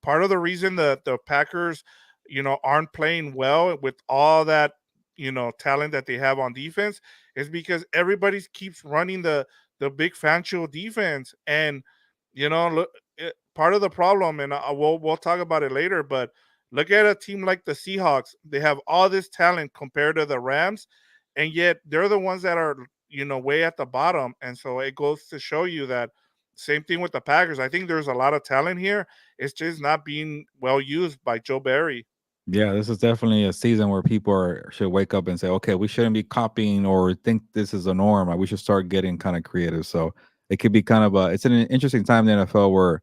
part of the reason the Packers, aren't playing well with all that, talent that they have on defense, is because everybody keeps running the big Fancho defense. And look, part of the problem, and we'll talk about it later, but look at a team like the Seahawks. They have all this talent compared to the Rams, and yet they're the ones that are way at the bottom. And so it goes to show you that same thing with the Packers. I think there's a lot of talent here. It's just not being well used by Joe Barry. Yeah, this is definitely a season where people should wake up and say, okay, we shouldn't be copying or think this is a norm. We should start getting kind of creative. So it could be kind of it's an interesting time in the NFL where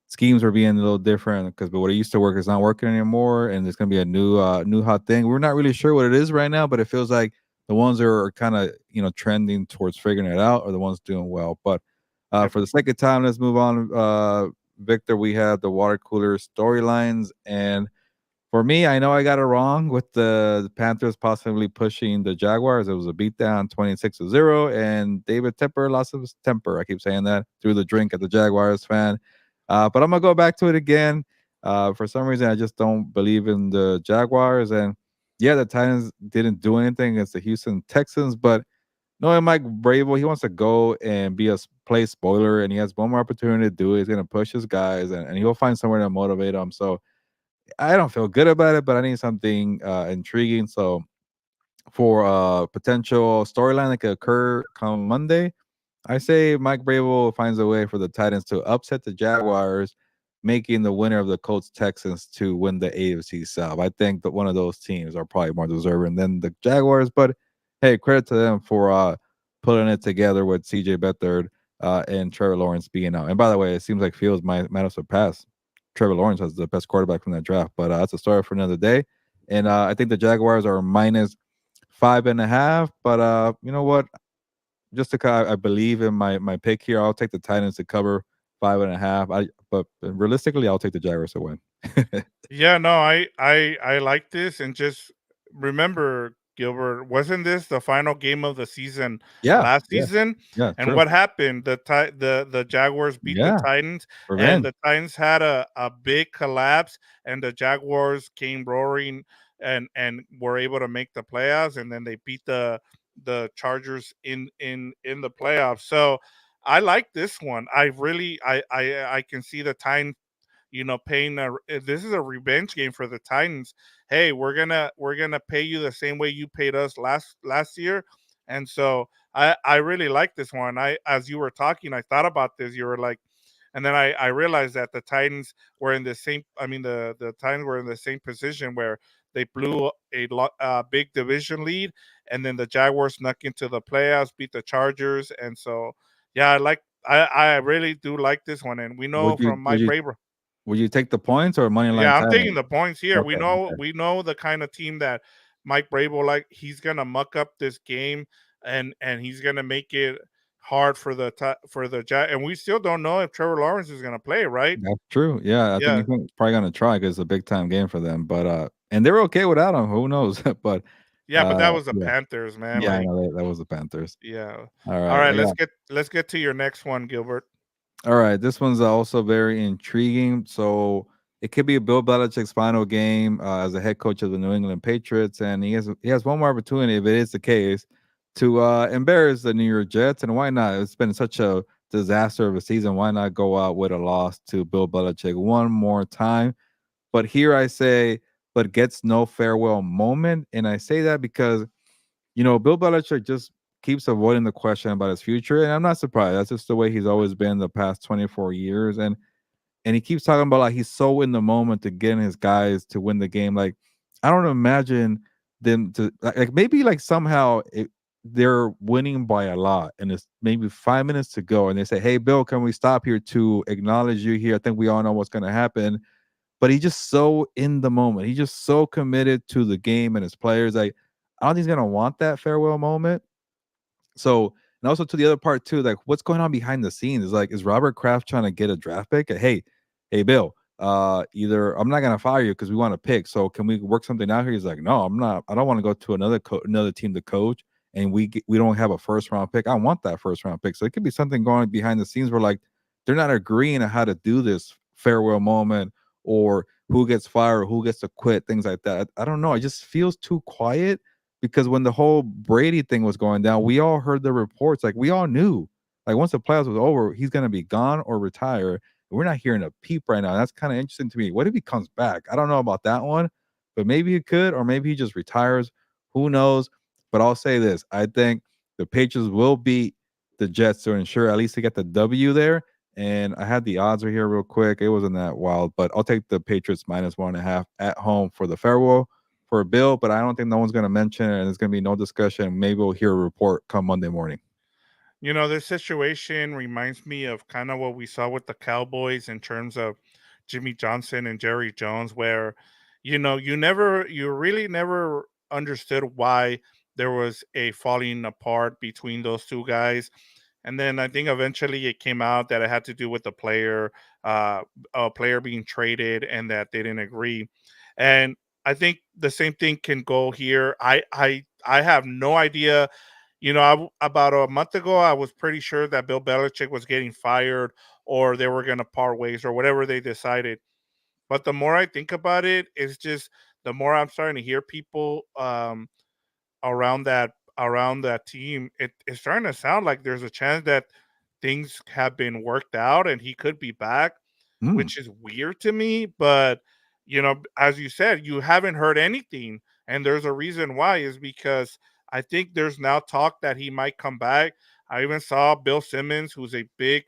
schemes are being a little different because what it used to work is not working anymore, and it's going to be a new hot thing. We're not really sure what it is right now, but it feels like the ones that are kind of trending towards figuring it out are the ones doing well. But Yep. for the second time, let's move on. Victor, we have the water cooler storylines, and for me, I know I got it wrong with the Panthers possibly pushing the Jaguars. It was a beatdown 26-0, and David Tepper lost his temper. I keep saying that through the drink at the Jaguars fan. But I'm going to go back to it again. For some reason, I just don't believe in the Jaguars. And yeah, the Titans didn't do anything against the Houston Texans, but knowing Mike Brable, he wants to go and be a play spoiler, and he has one more opportunity to do it. He's going to push his guys, and he'll find somewhere to motivate them. So I don't feel good about it, but I need something intriguing. So for a potential storyline that could occur come Monday, I say Mike Brable finds a way for the Titans to upset the Jaguars, making the winner of the Colts Texans to win the AFC South. I think that one of those teams are probably more deserving than the Jaguars, but hey, credit to them for putting it together with CJ Beathard and Trevor Lawrence being out. And by the way, it seems like Fields might have surpassed Trevor Lawrence as the best quarterback from that draft, but that's a story for another day. And I think the Jaguars are minus 5.5, but you know what? Just to I believe in my pick here. I'll take the Titans to cover 5.5. But realistically, I'll take the Jaguars to win. Yeah, no, I like this. And just remember, Gilbert, wasn't this the final game of the season Yeah, last yeah, season? yeah, And true. what happened? The Jaguars beat the Yeah, Titans, and revenge. the Titans had a big collapse, and the Jaguars came roaring and were able to make the playoffs, and then they beat the Chargers in the playoffs. So I like this one. I really I can see the Titans, paying this is a revenge game for the Titans. Hey, we're gonna pay you the same way you paid us last year. And so I really like this one. As you were talking, I thought about this. You were like, and then I realized that the Titans were in the same. I mean, the Titans were in the same position where they blew a big division lead, and then the Jaguars snuck into the playoffs, beat the Chargers, and so yeah, I really do like this one. And we know Would you from would Mike you Braver. would you take the points or money line Yeah, I'm Titans? taking the points here. We Okay, know okay. we know the kind of team that Mike Brable, like, he's gonna muck up this game, and he's gonna make it hard for for the and we still don't know if Trevor Lawrence is gonna play, right? That's true. Yeah, I think Yeah, he's probably gonna try because it's a big time game for them. But and they're okay without him. Who knows? But yeah, but that was the yeah, Panthers, man. yeah, I Like, know that was the Panthers. yeah. All All right, right, I got let's get to your next one, Gilbert. All right, this one's also very intriguing. So it could be a Bill Belichick's final game as the head coach of the New England Patriots, and he has one more opportunity if it is the case to embarrass the New York Jets. And why not? It's been such a disaster of a season, why not go out with a loss to Bill Belichick one more time? But here I say, but gets no farewell moment. And I say that because, Bill Belichick just keeps avoiding the question about his future. And I'm not surprised. That's just the way he's always been the past 24 years. And he keeps talking about like he's so in the moment to getting his guys to win the game. Like, I don't imagine them to like maybe like somehow they're winning by a lot and it's maybe 5 minutes to go and they say, "Hey Bill, can we stop here to acknowledge you here? I think we all know what's going to happen." But he's just so in the moment. He's just so committed to the game and his players. Like, I don't think he's gonna want that farewell moment. So, and also to the other part too, like what's going on behind the scenes is like, is Robert Kraft trying to get a draft pick? Hey, Bill, either I'm not gonna fire you because we want to pick. So can we work something out here? He's like, no, I'm not. I don't want to go to another team to coach, and we don't have a first round pick. I want that first round pick. So it could be something going behind the scenes where like they're not agreeing on how to do this farewell moment or who gets fired, who gets to quit, things like that. I don't know. It just feels too quiet because when the whole Brady thing was going down, we all heard the reports. Like we all knew, like once the playoffs was over, he's gonna be gone or retire. We're not hearing a peep right now. That's kind of interesting to me. What if he comes back? I don't know about that one, but maybe he could, or maybe he just retires. Who knows? But I'll say this: I think the Patriots will beat the Jets to ensure at least to get the W there. And I had the odds right here real quick. It wasn't that wild, but I'll take the Patriots -1.5 at home for the farewell for a bill, but I don't think no one's going to mention it, and there's going to be no discussion. Maybe we'll hear a report come Monday morning. This situation reminds me of kind of what we saw with the Cowboys in terms of Jimmy Johnson and Jerry Jones, where, you really never understood why there was a falling apart between those two guys. And then I think eventually it came out that it had to do with the uh, a player being traded, and that they didn't agree. And I think the same thing can go here. I have no idea. About a month ago, I was pretty sure that Bill Belichick was getting fired, or they were going to part ways, or whatever they decided. But the more I think about it, it's just the more I'm starting to hear people around that team. It's starting to sound like there's a chance that things have been worked out and he could be back, Mm, which is weird to me. But as you said, you haven't heard anything, and there's a reason why. Is because I think there's now talk that he might come back. I even saw Bill Simmons, who's a big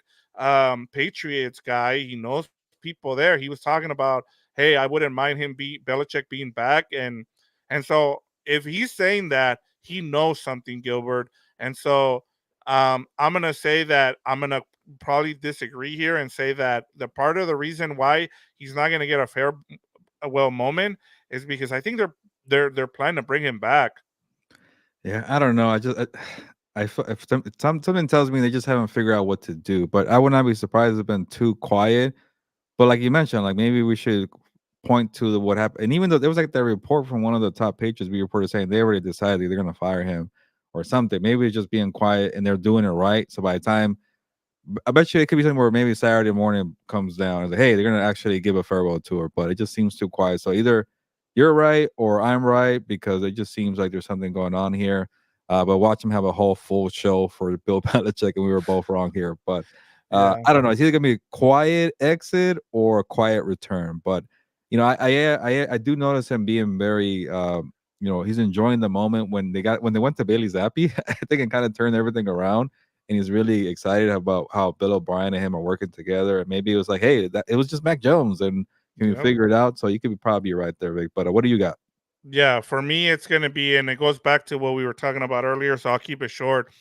Patriots guy. He knows people there. He was talking about, hey, I wouldn't mind him be Belichick being back, and so if he's saying that, he knows something, Gilbert. And so I'm gonna say that I'm gonna probably disagree here and say that the part of the reason why he's not gonna get a well moment is because I think they're planning to bring him back. yeah, I don't know. If something tells me they just haven't figured out what to do. But I would not be surprised if it's been too quiet. But like you mentioned, like maybe we should point to what happened. And even though there was like that report from one of the top pages, we reported saying they already decided they're going to fire him or something. Maybe it's just being quiet and they're doing it right. So by the time I bet you it could be something where maybe Saturday morning comes down and like, hey, they're gonna actually give a farewell tour, but it just seems too quiet. So either you're right or I'm right because it just seems like there's something going on here. But watch them have a whole full show for Bill Belichick, and we were both wrong here. But Yeah, I don't know. It's either gonna be a quiet exit or a quiet return. But I do notice him being very he's enjoying the moment when they went to Bailey Zappi. I think it kind of turned everything around and he's really excited about how Bill O'Brien and him are working together. And maybe it was like, hey, it was just Mac Jones, and can we yep. figure it out? So you could be probably right there, Vic. But what do you got? Yeah, for me, it's going to be, and it goes back to what we were talking about earlier, so I'll keep it short.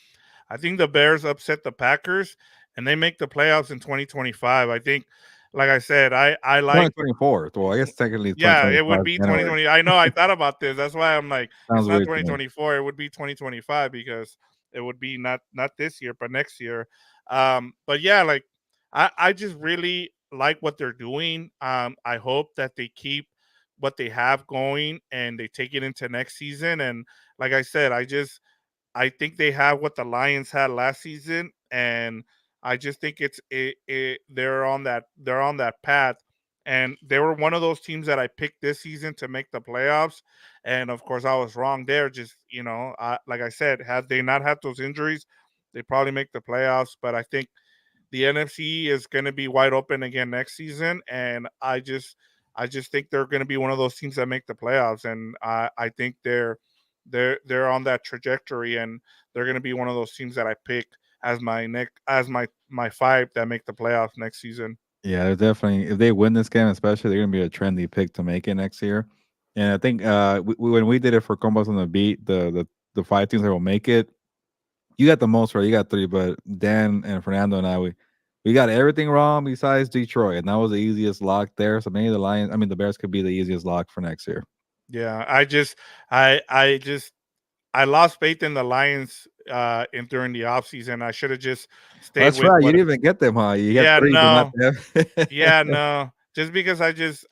I think the Bears upset the Packers, and they make the playoffs in 2025. I think, like I said, I like, 2024. Well, I guess technically it's yeah, it would 2025 be January. 2020. I know, I thought about this. That's why I'm like, it's Sounds not weird to me. 2024. It would be 2025 because it would be not this year, but next year. But yeah, like I just really like what they're doing. I hope that they keep what they have going and they take it into next season. And like I said, I think they have what the Lions had last season, and I just think they're on that path, and they were one of those teams that I picked this season to make the playoffs, and of course I was wrong there. Just like I said, had they not had those injuries, they probably make the playoffs. But I think the NFC is going to be wide open again next season, and I just think they're going to be one of those teams that make the playoffs, and I think they're on that trajectory, and they're going to be one of those teams that I pick as my five that make the playoffs next season. Yeah, they're definitely if they win this game, especially, they're gonna be a trendy pick to make it next year. And I think when we did it for Combos on the Beat, the five teams that will make it, you got the most right. You got three, but Dan and Fernando and I, we got everything wrong besides Detroit, and that was the easiest lock there. So maybe the Bears could be the easiest lock for next year. Yeah, I just I lost faith in the Lions in during the offseason. I should have just Oh, stayed that's with right. You what. didn't even get them, huh? You got Yeah, three, but not no. them. Yeah, no. Just because I just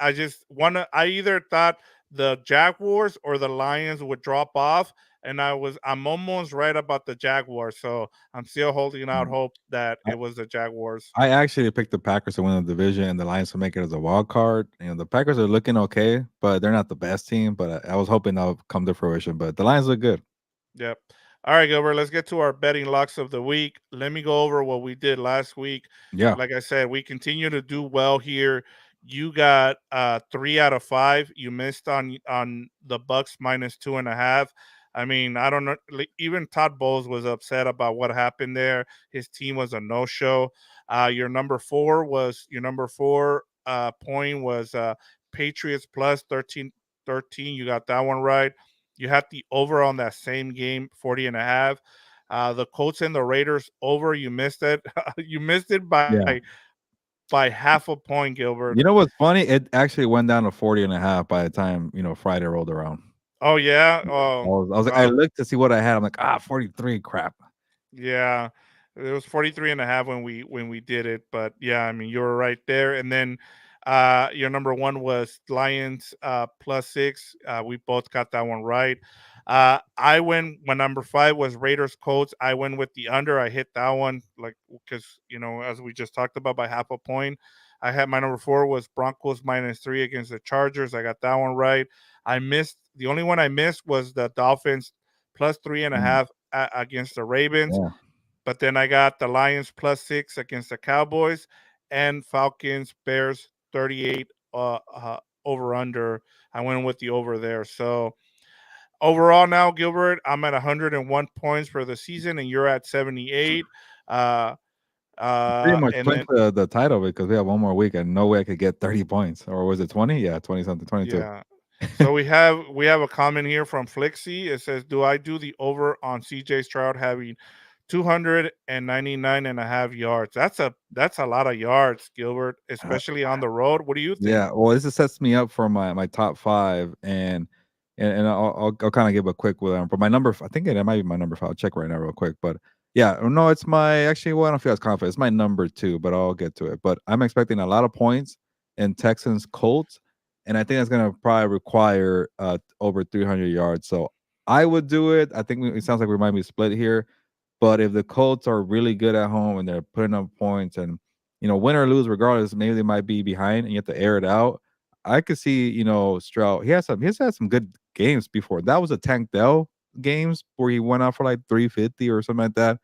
wanna I either thought the Jaguars or the Lions would drop off, and I'm almost right about the Jaguars, so I'm still holding out Mm. hope that I, it was the Jaguars. I actually picked the Packers to win the division and the Lions to make it as a wild card. The Packers are looking okay, but they're not the best team. But I was hoping that would come to fruition. But the Lions look good. Yep. All right, Gilbert, let's get to our betting locks of the week. Let me go over what we did last week. Yeah. Like I said, we continue to do well here. You got 3 out of 5. You missed on the Bucks -2.5. I mean, I don't know. Even Todd Bowles was upset about what happened there. His team was a no-show. Your number four point was Patriots plus 13. You got that one right. You had the over on that same game, 40.5. The Colts and the Raiders over. You missed it. You missed it Yeah. by half a point, Gilbert. You know what's funny? It actually went down to 40.5 by the time, Friday rolled around. Oh yeah. I looked to see what I had. I'm like, 43, crap. Yeah, it was 43.5 when we did it, but yeah, I mean you were right there. And then your number one was Lions +6. We both got that one right. I went my number five was Raiders Colts. I went with the under. I hit that one like because as we just talked about by half a point. I had my number four was Broncos -3 against the Chargers. I got that one right. I missed the only one I missed was the Dolphins plus three and a Mm, half against the Ravens. yeah. But then I got the Lions +6 against the Cowboys and Falcons Bears 38 over under. I went with the over there. So overall now, Gilbert, I'm at 101 points for the season, and you're at 78. Uh, Pretty much and clinched then the title because we have one more week and no way I could get 30 points. Or was it 20? Yeah, 20 something, 22. yeah. So we have a comment here from Flixie. It says, "Do I do the over on CJ Stroud having 299.5 yards?" That's a lot of yards, Gilbert, especially on the road. What do you think? Yeah, well, this just sets me up for my top 5, and I'll kind of give a quick with but my I think it might be my number 5. I'll check right now real quick, but yeah, no, it's my actually. Well, I don't feel as confident. It's my number 2, but I'll get to it. But I'm expecting a lot of points in Texans Colts, and I think that's gonna probably require over 300 yards. So I would do it. I think it sounds like we might be split here, but if the Colts are really good at home and they're putting up points and win or lose, regardless, maybe they might be behind and you have to air it out. I could see, Stroud. He's had some good games before. That was a Tank Dell games where he went out for like 350 or something like that.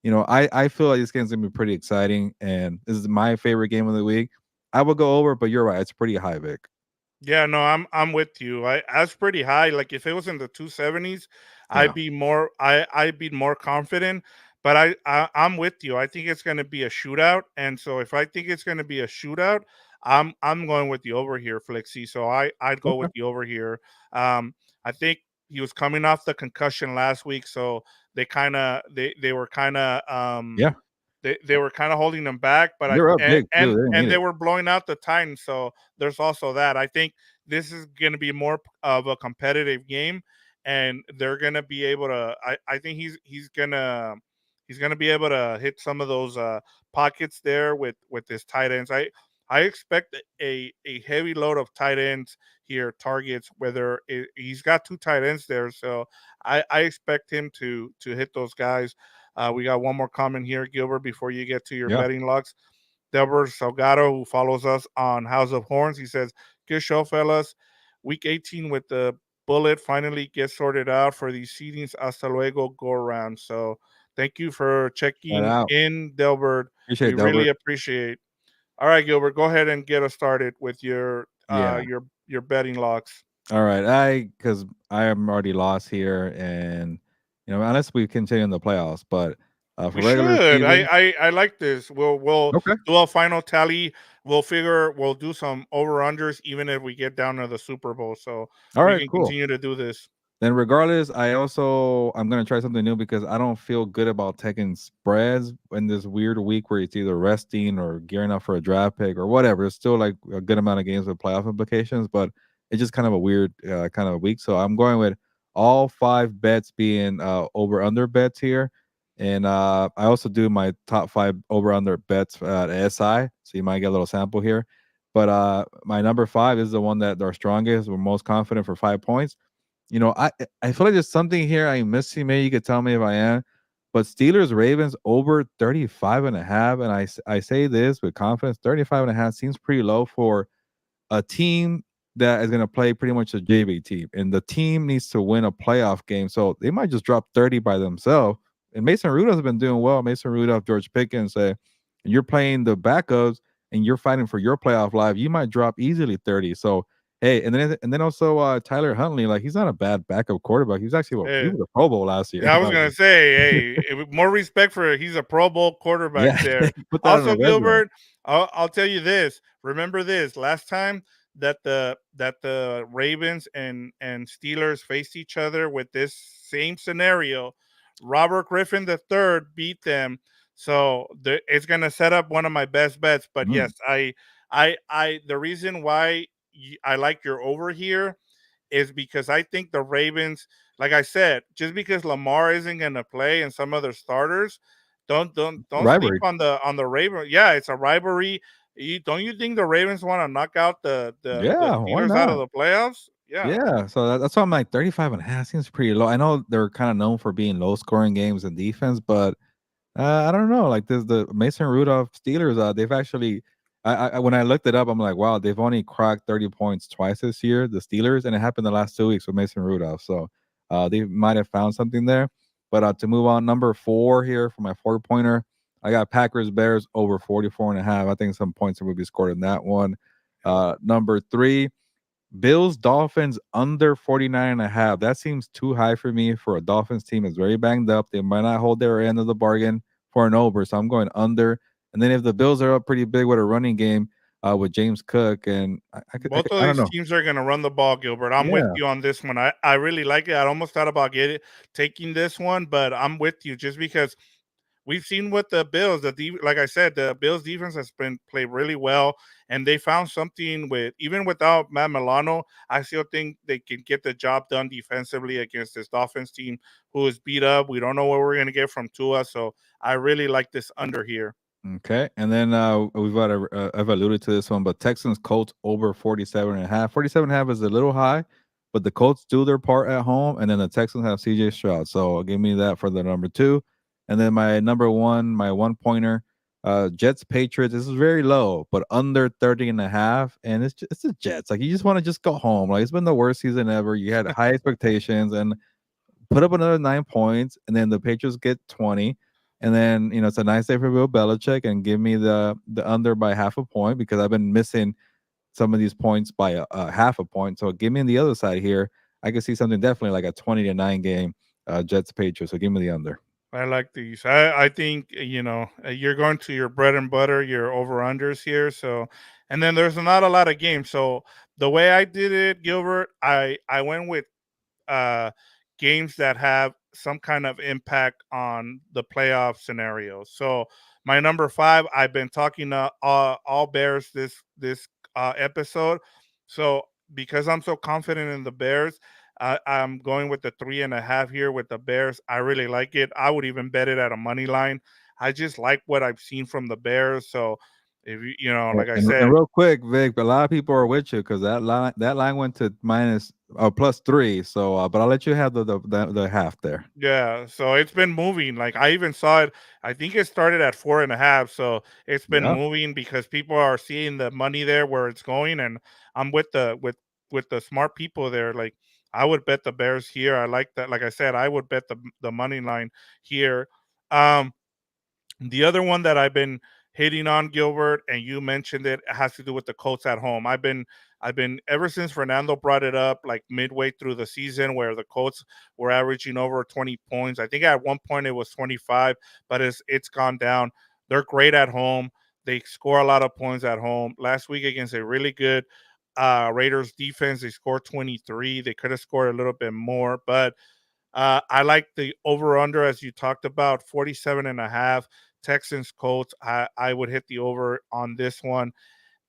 I feel like this game's gonna be pretty exciting, and this is my favorite game of the week. I would go over, but you're right, it's pretty high, Vic. Yeah, no, I'm with you. That's pretty high. Like if it was in the 270s, Yeah. I'd be more confident. But I'm with you. I think it's going to be a shootout, and so if I think it's going to be a shootout, I'm going with the over here, Flixie. So I'd go Okay. with the over here. I think he was coming off the concussion last week, so they were kind of Yeah. they were kind of holding them back, but They're up big too. They didn't and need they it. were blowing out the Titans. So there's also that. I think this is going to be more of a competitive game, and they're going to be able to. I think he's gonna be able to hit some of those pockets there with his tight ends. I expect a heavy load of tight ends here targets. He's got two tight ends there, so I expect him to hit those guys. We got one more comment here, Gilbert, before you get to your Yeah. betting locks. Delbert Salgado, who follows us on House of Horns, he says, "Good show, fellas. Week 18 with the bullet finally gets sorted out for these seedings. Hasta luego, go around." So thank you for Shout checking out. in, Delbert. We Appreciate really Delbert. appreciate. All right, Gilbert, go ahead and get us started with Yeah. your betting locks. All right. Because I am already lost here, and unless we continue in the playoffs, but for We regular should. season, I like this. We'll okay. do a final tally. We'll do some over unders even if we get down to the Super Bowl. So All we right, can cool. continue to do this. Then regardless, I'm gonna try something new because I don't feel good about taking spreads in this weird week where it's either resting or gearing up for a draft pick or whatever. It's still like a good amount of games with playoff implications, but it's just kind of a weird kind of week. So I'm going with all five bets being over under bets here. And I also do my top five over under bets at SI. So you might get a little sample here. But my number five is the one that are strongest. We're most confident for 5 points. I feel like there's something here I'm missing. Maybe you could tell me if I am. But Steelers Ravens over 35 and a half. And I say this with confidence, 35 and a half seems pretty low for a team that is going to play pretty much a JV team. And the team needs to win a playoff game. So they might just drop 30 by themselves. And Mason Rudolph's been doing well. Mason Rudolph, George Pickens say, and you're playing the backups and you're fighting for your playoff life, you might drop easily 30. So hey, and then also Tyler Huntley, like he's not a bad backup quarterback. He Hey, was a Pro Bowl last year. yeah, I was gonna say, hey, more respect for he's a Pro Bowl quarterback Yeah, there. put that on Also, a resume. Gilbert, I'll tell you this. Remember this last time that the Ravens and Steelers faced each other with this same scenario. Robert Griffin III beat them, so it's gonna set up one of my best bets. But Mm, yes, the reason why I like your over here is because I think the Ravens, like I said, just because Lamar isn't going to play and some other starters, don't sleep rivalry. on the Ravens. Yeah, it's a rivalry. Don't you think the Ravens want to knock out the Yeah, why Steelers out of not? the playoffs? Yeah. Yeah, so that's why I'm like 35 and a half seems pretty low. I know they're kind of known for being low scoring games in defense, but I don't know. Like this, the Mason Rudolph Steelers. They've actually, when I looked it up, I'm like, wow, they've only cracked 30 points twice this year, the Steelers, and it happened the last 2 weeks with Mason Rudolph. So they might have found something there. But to move on, number four here for my 4 pointer, I got Packers Bears over 44 and a half. I think some points will be scored in that one. Number three, Bills Dolphins under 49 and a half. That seems too high for me for a Dolphins team. It's very banged up. They might not hold their end of the bargain for an over. So I'm going under. And then if the Bills are up pretty big with a running game with James Cook and Both of I don't these know. teams are going to run the ball, Gilbert. I'm with Yeah. you on this one. I really like it. I almost thought about taking this one, but I'm with you just because we've seen with the Bills, like I said, the Bills defense has been played really well, and they found something with even without Matt Milano. I still think they can get the job done defensively against this Dolphins team who is beat up. We don't know what we're going to get from Tua, so I really like this under here. Okay. And then I've alluded to this one, but Texans Colts over 47 and a half. 47 and a half is a little high, but the Colts do their part at home, and then the Texans have CJ Stroud. So give me that for the number two. And then my number one, my 1 pointer, Jets Patriots. This is very low, but under 30 and a half. And it's the Jets. Like you just want to just go home. Like it's been the worst season ever. You had high expectations and put up another 9 points, and then the Patriots get 20. And then it's a nice day for Bill Belichick, and give me the under by half a point because I've been missing some of these points by a half a point. So give me the other side here. I can see something definitely like a 20-9 game, Jets Patriots. So give me the under. I like these. I think you're going to your bread and butter, your over unders here. So, and then there's not a lot of games. So the way I did it, Gilbert, I went with uh, games that have some kind of impact on the playoff scenario. So my number five, I've been talking all Bears this episode. So because I'm so confident in the Bears, I'm going with the 3.5 here with the Bears. I really like it. I would even bet it at a money line. I just like what I've seen from the Bears. So if And, like I and said, real quick, Vic, a lot of people are with you because that line went to minus +3. So, but I'll let you have the half there. yeah, so it's been moving. Like I even saw it. I think it started at 4.5. So it's been Yeah. moving because people are seeing the money there where it's going, and I'm with the smart people there. Like I would bet the Bears here. I like that. Like I said, I would bet the money line here. Um, the other one that I've been hitting on Gilbert, and you mentioned it has to do with the Colts at home. I've been ever since Fernando brought it up, like midway through the season, where the Colts were averaging over 20 points. I think at one point it was 25, but it's gone down. They're great at home. They score a lot of points at home. Last week against a really good Raiders defense, they scored 23. They could have scored a little bit more, but I like the over under as you talked about 47 and a half. Texans Colts. I would hit the over on this one.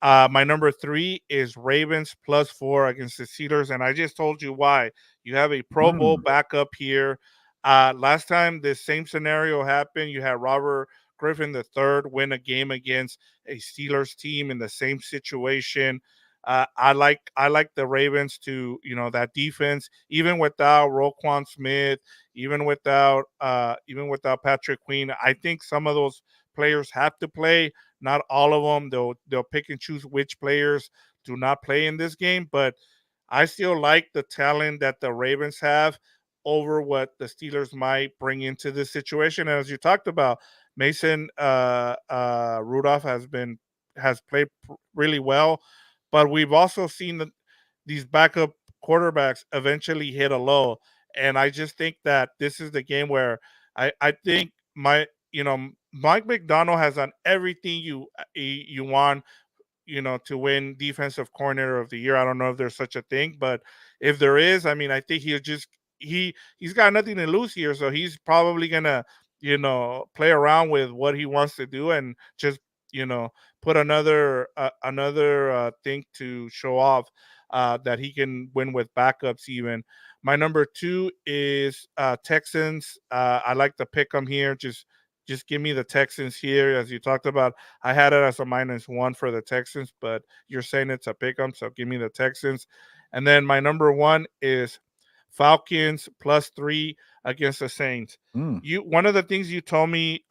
My number three is Ravens +4 against the Steelers, and I just told you why. You have a Pro Bowl Mm. backup here. Last time this same scenario happened, you had Robert Griffin III win a game against a Steelers team in the same situation. I like the Ravens to that defense even without Roquan Smith, even without Patrick Queen. I think some of those players have to play, not all of them. They'll pick and choose which players do not play in this game, but I still like the talent that the Ravens have over what the Steelers might bring into this situation. And as you talked about, Mason Rudolph has played really well, but we've also seen these backup quarterbacks eventually hit a low, and I just think that this is the game where I think Mike McDonald has done everything you want to win defensive coordinator of the year. I don't know if there's such a thing, but if there is, I mean, I think he's got nothing to lose here, so he's probably gonna play around with what he wants to do and just you know put another thing to show off that he can win with backups even. My number two is Texans. I like to pick them here. Just give me the Texans here, as you talked about. I had it as a -1 for the Texans, but you're saying it's a pick 'em, so give me the Texans. And then my number one is Falcons +3 against the Saints. Mm. One of the things you told me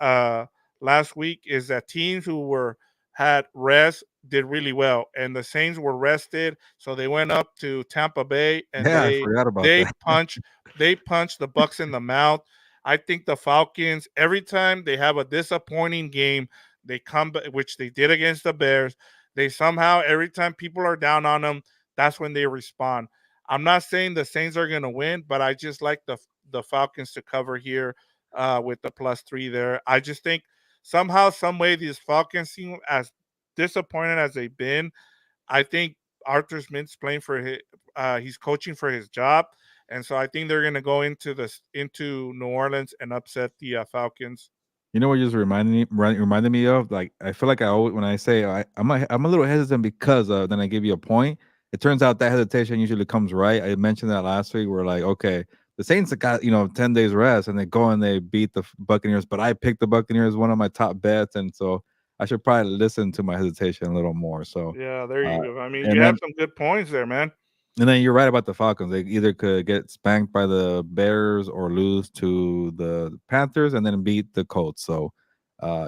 last week is that teams who were had rest did really well, and the Saints were rested, so they went up to Tampa Bay and Yeah, I they forgot about they that. punched they punched the Bucks in the mouth. I think the Falcons, every time they have a disappointing game, they come which they did against the Bears. They somehow every time people are down on them, that's when they respond. I'm not saying the Saints are going to win, but I just like the Falcons to cover here with the +3 there. I just think somehow, some way, these Falcons seem as disappointed as they've been. I think Arthur Smith's playing for he's coaching for his job, and so I think they're going to go into New Orleans and upset the Falcons. You know what just reminded me of? Like, I feel like I always when I say I'm a little hesitant because then I give you a point. It turns out that hesitation usually comes right. I mentioned that last week. We're like, okay, the Saints got 10 days rest and they go and they beat the Buccaneers, but I picked the Buccaneers, one of my top bets, and so I should probably listen to my hesitation a little more. So, Yeah, there uh, you go. I mean, and you have then some good points there, man. you're right about the Falcons. They either could get spanked by the Bears or lose to the Panthers and then beat the Colts. So,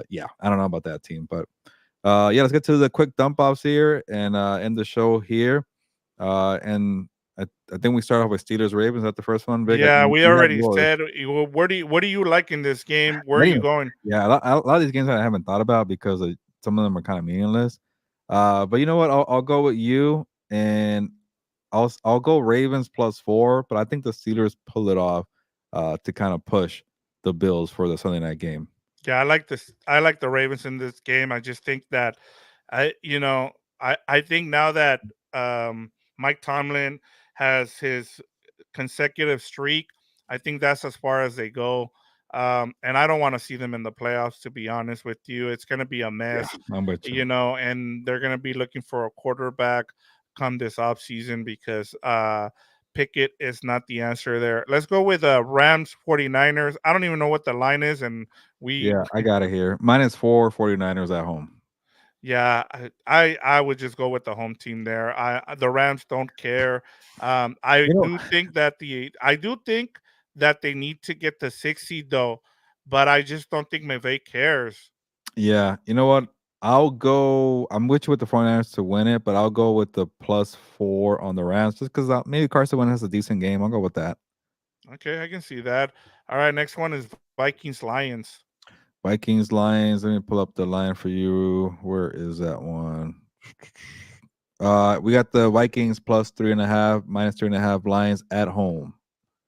yeah, I don't know about that team, but yeah, let's get to the quick dump offs here and end the show here. And I think we start off with Steelers Ravens. Is that the first one, Vic? Yeah, we You have already yours. said. What do you like in this game? Where I are didn't you even, going? yeah, a lot of these games I haven't thought about because some of them are kind of meaningless. But you know what? I'll go with you, and I'll go Ravens +4. But I think the Steelers pull it off to kind of push the Bills for the Sunday night game. Yeah, I like this. I like the Ravens in this game. I just think that I, you know, I think now that Mike Tomlin has his consecutive streak, I think that's as far as they go. And I don't want to see them in the playoffs. To be honest with you, it's going to be a Yeah, mess, I'm with you. and they're going to be looking for a quarterback come this off season because Pickett is not the answer there. Let's go with Rams 49ers. I don't even know what the line is, and we Yeah, I got it here. -4 49ers at home. yeah, I would just go with the home team there. The Rams don't care. You know, I do think that they need to get the 6 seed though, but I just don't think McVay cares. yeah, you know what? I'm with you with the 49ers to win it, but I'll go with the +4 on the Rams just because maybe Carson Wentz has a decent game. I'll go with that. Okay, I can see that. All right, next one is Vikings Lions. Vikings Lions. Let me pull up the line for you. Where is that one? We got the Vikings plus 3.5, minus 3.5 Lions at home.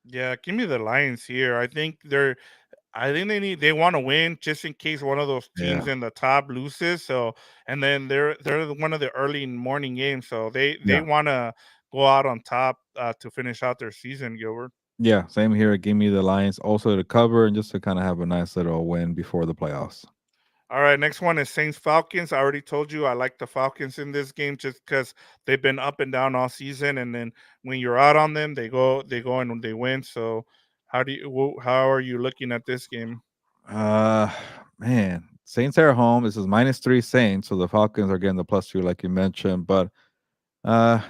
Yeah, give me the Lions here. I think they want to win just in case one of those teams Yeah. in the top loses. So, and then they're one of the early morning games, so they Yeah. want to go out on top to finish out their season, Gilbert. Yeah. Same here. Give me the Lions also to cover and just to kind of have a nice little win before the playoffs. All right, next one is Saints Falcons. I already told you I like the Falcons in this game just because they've been up and down all season, and then when you're out on them, they go and they win. So, how are you looking at this game? Uh, man, Saints are at home. This is -3 Saints, so the Falcons are getting the +2, like you mentioned. But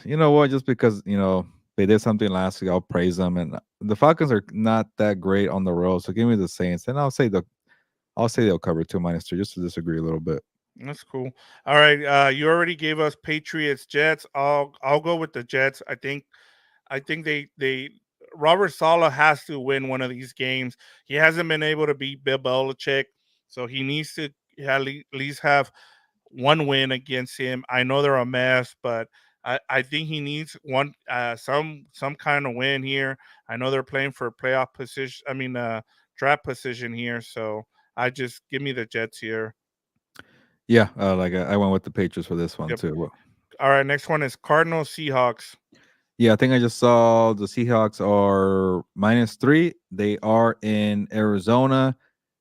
you know what? Just because they did something last week, I'll praise them. And the Falcons are not that great on the road, so give me the Saints, and I'll say they'll cover 2 -3, just to disagree a little bit. That's cool. All right, you already gave us Patriots Jets. I'll go with the Jets. I think they Robert Sala has to win one of these games. He hasn't been able to beat Bill Belichick, so he needs to at least have one win against him. I know they're a mess, but I think he needs one some kind of win here. I know they're playing for playoff position. I mean, draft position here. So I just give me the Jets here. Yeah, like I went with the Patriots for this one Yep. too. Well, All right. Next one is Cardinals Seahawks. yeah, I think I just saw the Seahawks are -3. They are in Arizona.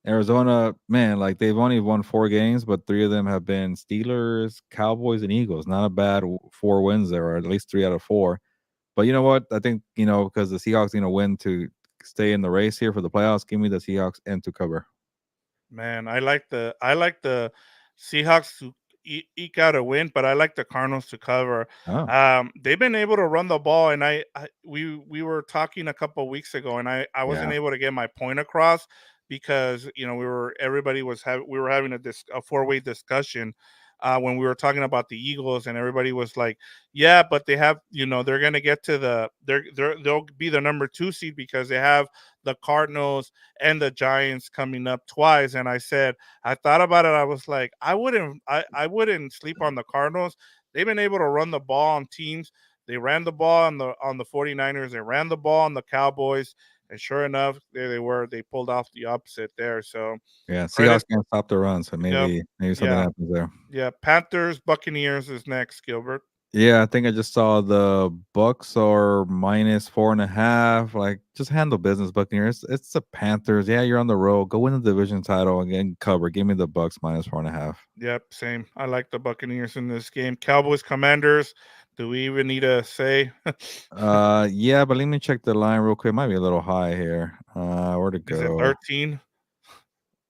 Arizona, man, like they've only won 4 games, but 3 of them have been Steelers, Cowboys, and Eagles. Not a bad 4 wins there, or at least 3 out of 4. But you know what? I think because the Seahawks win to stay in the race here for the playoffs. Give me the Seahawks and to cover. Man, I like the Seahawks to eke out a win, but I like the Cardinals to cover. Oh, They've been able to run the ball, and we were talking a couple of weeks ago, and I wasn't yeah, able to get my point across because we were having a four-way discussion when we were talking about the Eagles, and everybody was like, "Yeah, but they have they're gonna get to they'll be the number 2 seed because they have the Cardinals and the Giants coming up twice." And I said, I thought about it. I was like, I wouldn't sleep on the Cardinals. They've been able to run the ball on teams. They ran the ball on the 49ers. They ran the ball on the Cowboys. And sure enough, there they were. They pulled off the opposite there. So yeah. credit. Seahawks can't stop the run, so Yep. maybe something Yeah. happens there. Yeah. Panthers, Buccaneers is next, Gilbert. Yeah, I think I just saw the Bucks are -4.5. Like, just handle business, Buccaneers. It's the Panthers. Yeah, you're on the road. Go win the division title and get cover. Give me the Bucks -4.5. Yep, same. I like the Buccaneers in this game. Cowboys, Commanders. Do we even need to say? Yeah, but let me check the line real quick. Might be a little high here. Where'd it Is it go? 13?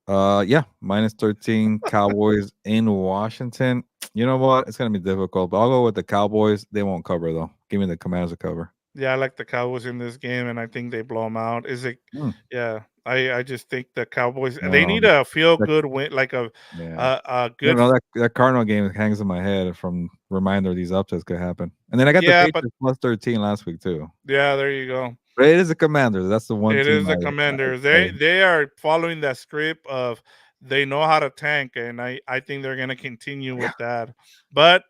Yeah, -13. Cowboys in Washington. You know what? It's gonna be difficult, but I'll go with the Cowboys. They won't cover though. Give me the Commanders to cover. Yeah, I like the Cowboys in this game, and I think they blow them out. Is it? Hmm. Yeah, I just think the Cowboys. They No, need a feel that, good win, like yeah. a No, good. no, that Cardinal game hangs in my head from reminder these upsets could happen. And then I got the Yeah, but Patriots +13 last week too. yeah, there you go. But it is the Commanders. That's the one It team is the Commanders. I They are following that script of they know how to tank, and I think they're gonna continue yeah. with that. But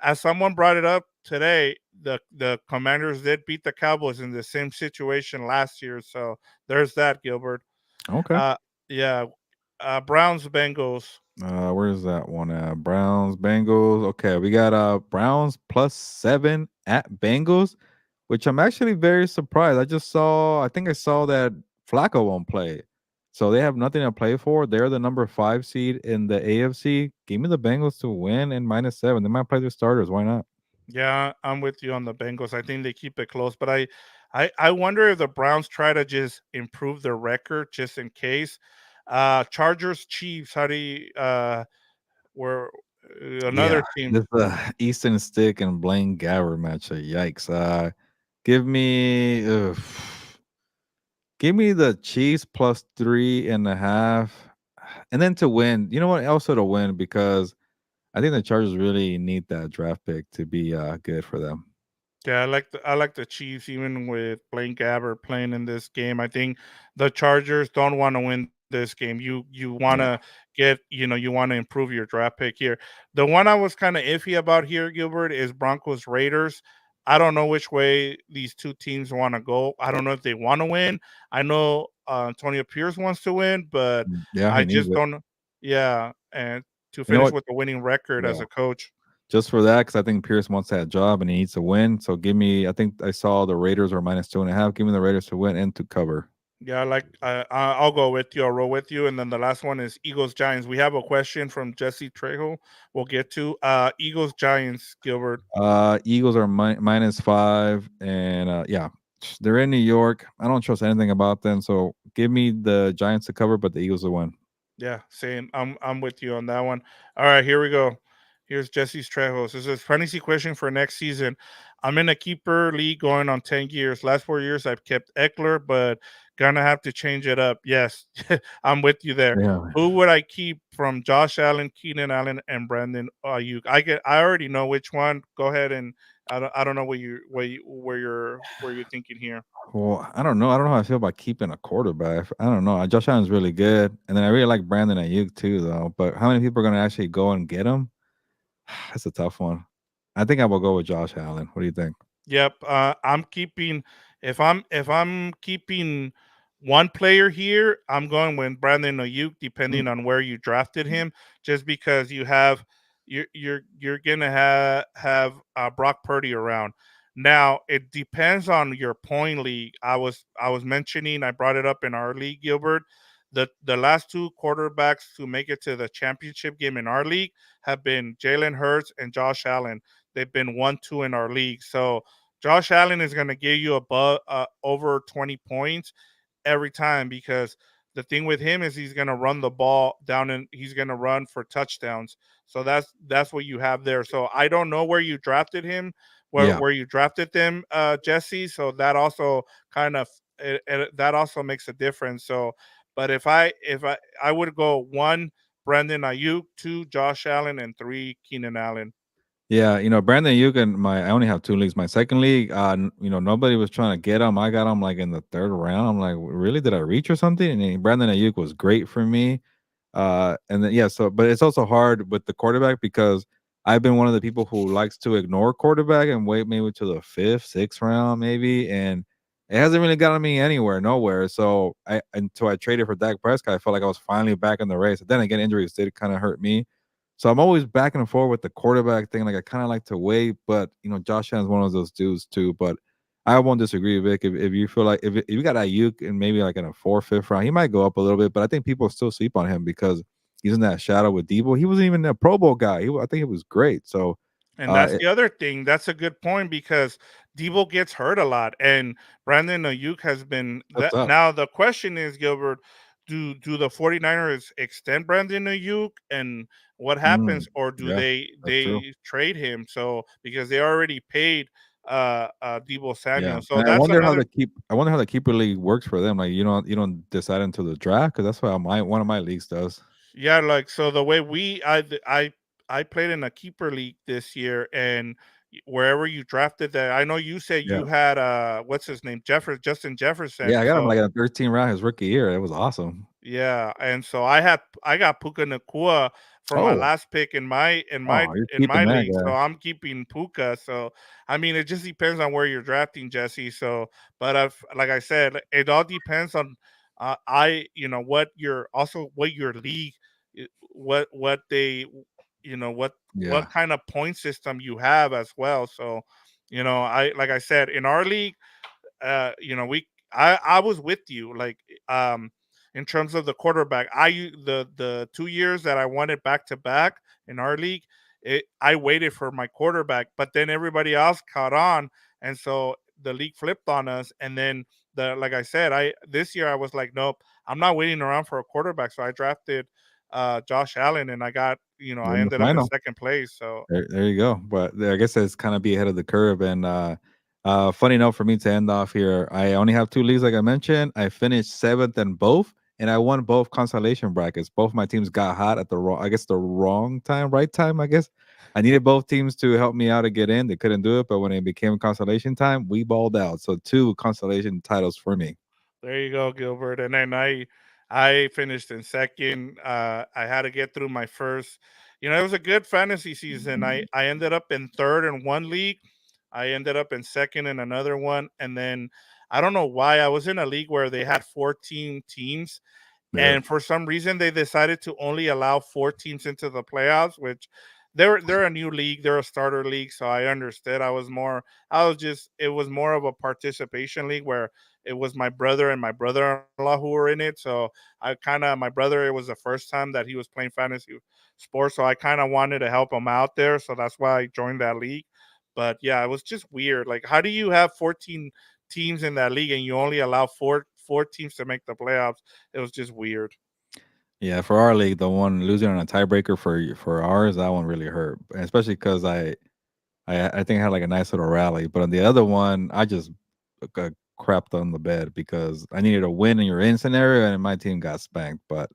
as someone brought it up today, the Commanders did beat the Cowboys in the same situation last year. So there's that, Gilbert. Okay. Uh, yeah. Browns Bengals. Where's that one at? Browns, Bengals. Okay, we got Browns +7 at Bengals, which I'm actually very surprised. I think I saw that Flacco won't play. So they have nothing to play for. They're the number 5 seed in the AFC. Give me the Bengals to win and -7. They might play their starters. Why not? Yeah, I'm with you on the Bengals. I think they keep it close, but I wonder if the Browns try to just improve their record just in case. Chargers Chiefs. How do you were Yeah, another team? this Easton Stick and Blaine Gabbert matchup. Yikes. Give me give me the Chiefs +3.5. And then to win, you know what? Also to win because I think the Chargers really need that draft pick to be good for them. Yeah, I like the Chiefs even with Blaine Gabbert playing in this game. I think the Chargers don't want to win this game. You want Yeah. to you want to improve your draft pick here. The one I was kind of iffy about here, Gilbert, is Broncos Raiders. I don't know which way these two teams want to go. I don't know if they want to win. I know Antonio Pierce wants to win, but Yeah, he I needs just it. don't. Yeah, and to You know finish what? with the winning record as Yeah. a coach. Just for that, because I think Pierce wants that job and he needs to win. So give me. I think I saw the Raiders are -2.5. Give me the Raiders to win and to cover. Yeah, like I'll go with you. I'll roll with you. And then the last one is Eagles Giants. We have a question from Jesse Trejo. We'll get to Eagles Giants. Gilbert. Eagles are -5, and yeah, they're in New York. I don't trust anything about them. So give me the Giants to cover, but the Eagles to win. Yeah, same. I'm with you on that one. All right, here we go. Here's Jesse's Trejos. This is fantasy question for next season. I'm in a keeper league going on 10 years. Last 4 years I've kept Eckler, but gonna have to change it up. Yes, I'm with you there. Yeah. Who would I keep from Josh Allen, Keenan Allen, and Brandon Ayuk? I already know which one. Go ahead and I don't know where you're thinking here. Well, I don't know. I don't know how I feel about keeping a quarterback. I don't know. Josh Allen's really good, and then I really like Brandon Ayuk too, though. But how many people are going to actually go and get him? That's a tough one. I think I will go with Josh Allen. What do you think? Yep, I'm keeping if I'm keeping one player here, I'm going with Brandon Ayuk, Mm, depending on where you drafted him, just because you're gonna have Brock Purdy around. Now it depends on your point league. I was mentioning I brought it up in our league, Gilbert. The last two quarterbacks to make it to the championship game in our league have been Jalen Hurts and Josh Allen. They've been 1-2 in our league. So Josh Allen is going to give you above over 20 points every time because the thing with him is he's going to run the ball down and he's going to run for touchdowns. So that's what you have there. So I don't know where you drafted him, yeah, where you drafted them, Jesse. So that also kind of that also makes a difference. So, but if I would go one Brandon Ayuk, two Josh Allen, and three Keenan Allen. yeah. Brandon Ayuk and my I only have two leagues. My second league, nobody was trying to get him. I got him like in the third round. I'm like, really? Did I reach or something? And Brandon Ayuk was great for me. And then yeah, so but it's also hard with the quarterback because I've been one of the people who likes to ignore quarterback and wait maybe to the fifth, sixth round, maybe, and it hasn't really gotten me anywhere, nowhere. So I until I traded for Dak Prescott, I felt like I was finally back in the race. But then again, injuries did kind of hurt me. So I'm always back and forth with the quarterback thing. Like I kind of like to wait, but Josh Allen's one of those dudes too. But I won't disagree, Vic. If you feel like if you got Ayuk and maybe like in a fourth, fifth round, he might go up a little bit. But I think people still sleep on him because he's in that shadow with Debo. He wasn't even a Pro Bowl guy. I think he was great. So, And that's it, the other thing. That's a good point because Debo gets hurt a lot, and Brandon Ayuk has been that's that. up. Now the question is, Gilbert, do the 49ers extend Brandon Ayuk, and what happens, or do Yeah, that's true. they trade him? So because they already paid Debo Yeah, Samuel, so and that's another. I wonder how the keeper league works for them. Like you don't decide until the draft because that's what my one of my leagues does. Yeah, like so the way I played in a keeper league this year, and wherever you drafted that, I know you said Yeah. you had what's his name, Justin Yeah, Jefferson. I got him So like in the 13th round his rookie year. It was awesome. yeah, and so I got Puka Nakua for my Oh, last pick oh, you're in keeping my that league. So guy. I'm keeping Puka. So I mean, it just depends on where you're drafting, Jesse. So, but if like I said, it all depends on what your league, what they Yeah. what kind of point system you have as well. So, I like I said in our league, we I was with you um in terms of the quarterback. The 2 years that I won it back to back in our league, I waited for my quarterback, but then everybody else caught on, and so the league flipped on us. And then the like I said, I this year I was like, nope, I'm not waiting around for a quarterback. So I drafted Josh Allen, and You're I in the ended up in final. second place. So There you go. But I guess it's kind of be ahead of the curve. And funny note for me to end off here, I only have two leagues, like I mentioned. I finished seventh in both, and I won both consolation brackets. Both my teams got hot at I guess the wrong time, right time. I guess I needed both teams to help me out to get in. They couldn't do it, but when it became consolation time, we balled out. So two consolation titles for me. there you go, Gilbert. And then I finished in second. I had to get through my first. It was a good fantasy season. I ended up in third in one league. I ended up in second in another one, and then I don't know why I was in a league where they had 14 teams, Yeah. and for some reason they decided to only allow four teams into the playoffs, which they're a new league, they're a starter league, so I understood. I was just it was more of a participation league where it was my brother and my brother-in-law who were in it. So I kind of my brother, it was the first time that he was playing fantasy sports, so I kind of wanted to help him out there, so that's why I joined that league. But yeah, it was just weird. Like, how do you have 14 teams in that league and you only allow four teams to make the playoffs? It was just weird. Yeah, for our league, the one losing on a tiebreaker for ours, that one really hurt, especially because I think I had like a nice little rally, but on the other one, I just got crapped on the bed because I needed a win in your in scenario, and my team got spanked. But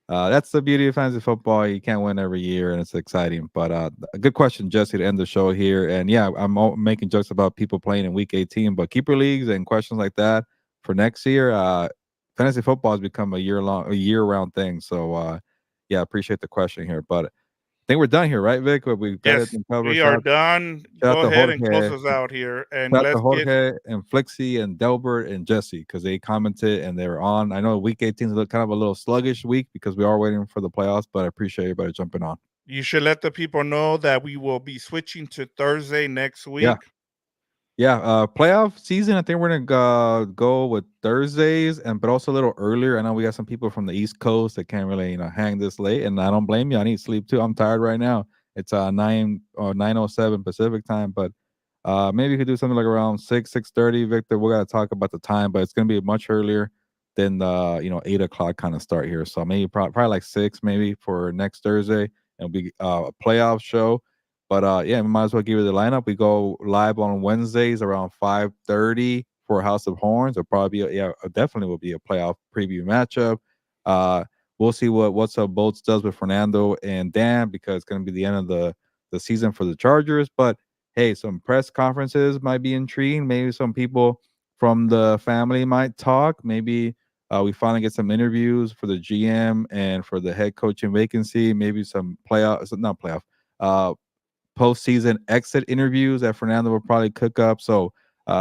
that's the beauty of fantasy football. You can't win every year, and it's exciting. But a good question, Jesse, to end the show here. And yeah, making jokes about people playing in Week 18, but keeper leagues and questions like that for next year. Fantasy football has become a year round thing. So yeah, appreciate the question here. But I think we're done here, right, Vic? We've got Yes, everything covered. we are done. Shout out Go to ahead and close Jorge. us out here, and Shout out to let's get. Jorge and Flixie and Delbert and Jesse because they commented and they were on. I know week 18 is kind of a little sluggish week because we are waiting for the playoffs, but I appreciate everybody jumping on. You should let the people know that we will be switching to Thursday next Yeah. week. Yeah, playoff season. I think we're gonna go with Thursdays, and but also a little earlier. I know we got some people from the East Coast that can't really hang this late, and I don't blame you. I need sleep too. I'm tired right now. It's 9:07 Pacific time, but maybe you could do something like around 6:30. Victor, we gotta talk about the time, but it's gonna be much earlier than the 8 o'clock kind of start here. So maybe probably like 6 maybe for next Thursday. It'll be a playoff show. But yeah, we might as well give you the lineup. We go live on Wednesdays around 5:30 for House of Horns. It'll probably be definitely will be a playoff preview matchup. Uh, we'll see what What's Up Bolts does with Fernando and Dan because it's going to be the end of the season for the Chargers. But hey, some press conferences might be intriguing. Maybe some people from the family might talk. Maybe we finally get some interviews for the GM and for the head coaching vacancy. Maybe some playoff, not playoff. Uh, Postseason exit interviews that Fernando will probably cook up. So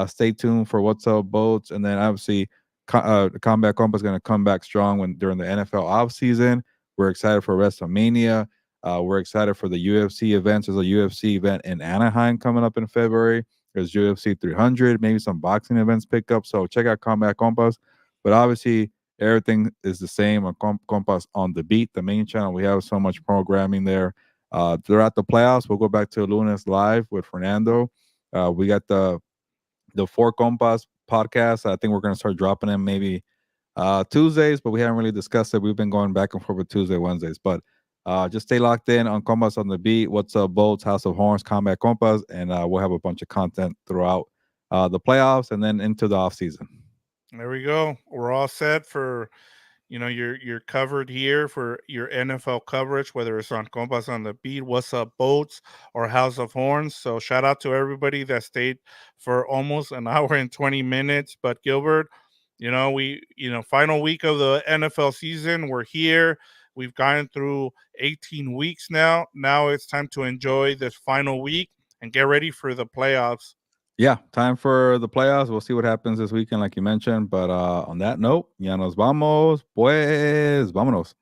stay tuned for What's Up Boats, and then obviously the Combat Compas is going to come back strong when during the NFL offseason. We're excited for WrestleMania. We're excited for the UFC events. There's a UFC event in Anaheim coming up in February. There's UFC 300, maybe some boxing events pick up. So check out Combat Compas. But obviously, everything is the same on Compas on the Beat, the main channel. We have so much programming there throughout the playoffs. We'll go back to Lunes Live with Fernando. We got the Four Compas podcast. I think we're gonna start dropping them maybe Tuesdays, but we haven't really discussed it. We've been going back and forth with Tuesday, Wednesdays. But just stay locked in on Compas on the Beat, What's Up Bolts, House of Horns, Combat Compas, and we'll have a bunch of content throughout the playoffs and then into the off season. There we go. We're all set for you're covered here for your NFL coverage, whether it's on Compas on the Beat, What's Up Boats, or House of Horns. So shout out to everybody that stayed for almost an hour and 20 minutes. But Gilbert, final week of the NFL season. We're here. We've gone through 18 weeks now. Now it's time to enjoy this final week and get ready for the playoffs. Yeah, time for the playoffs. We'll see what happens this weekend, like you mentioned. But on that note, ya nos vamos, pues, vámonos.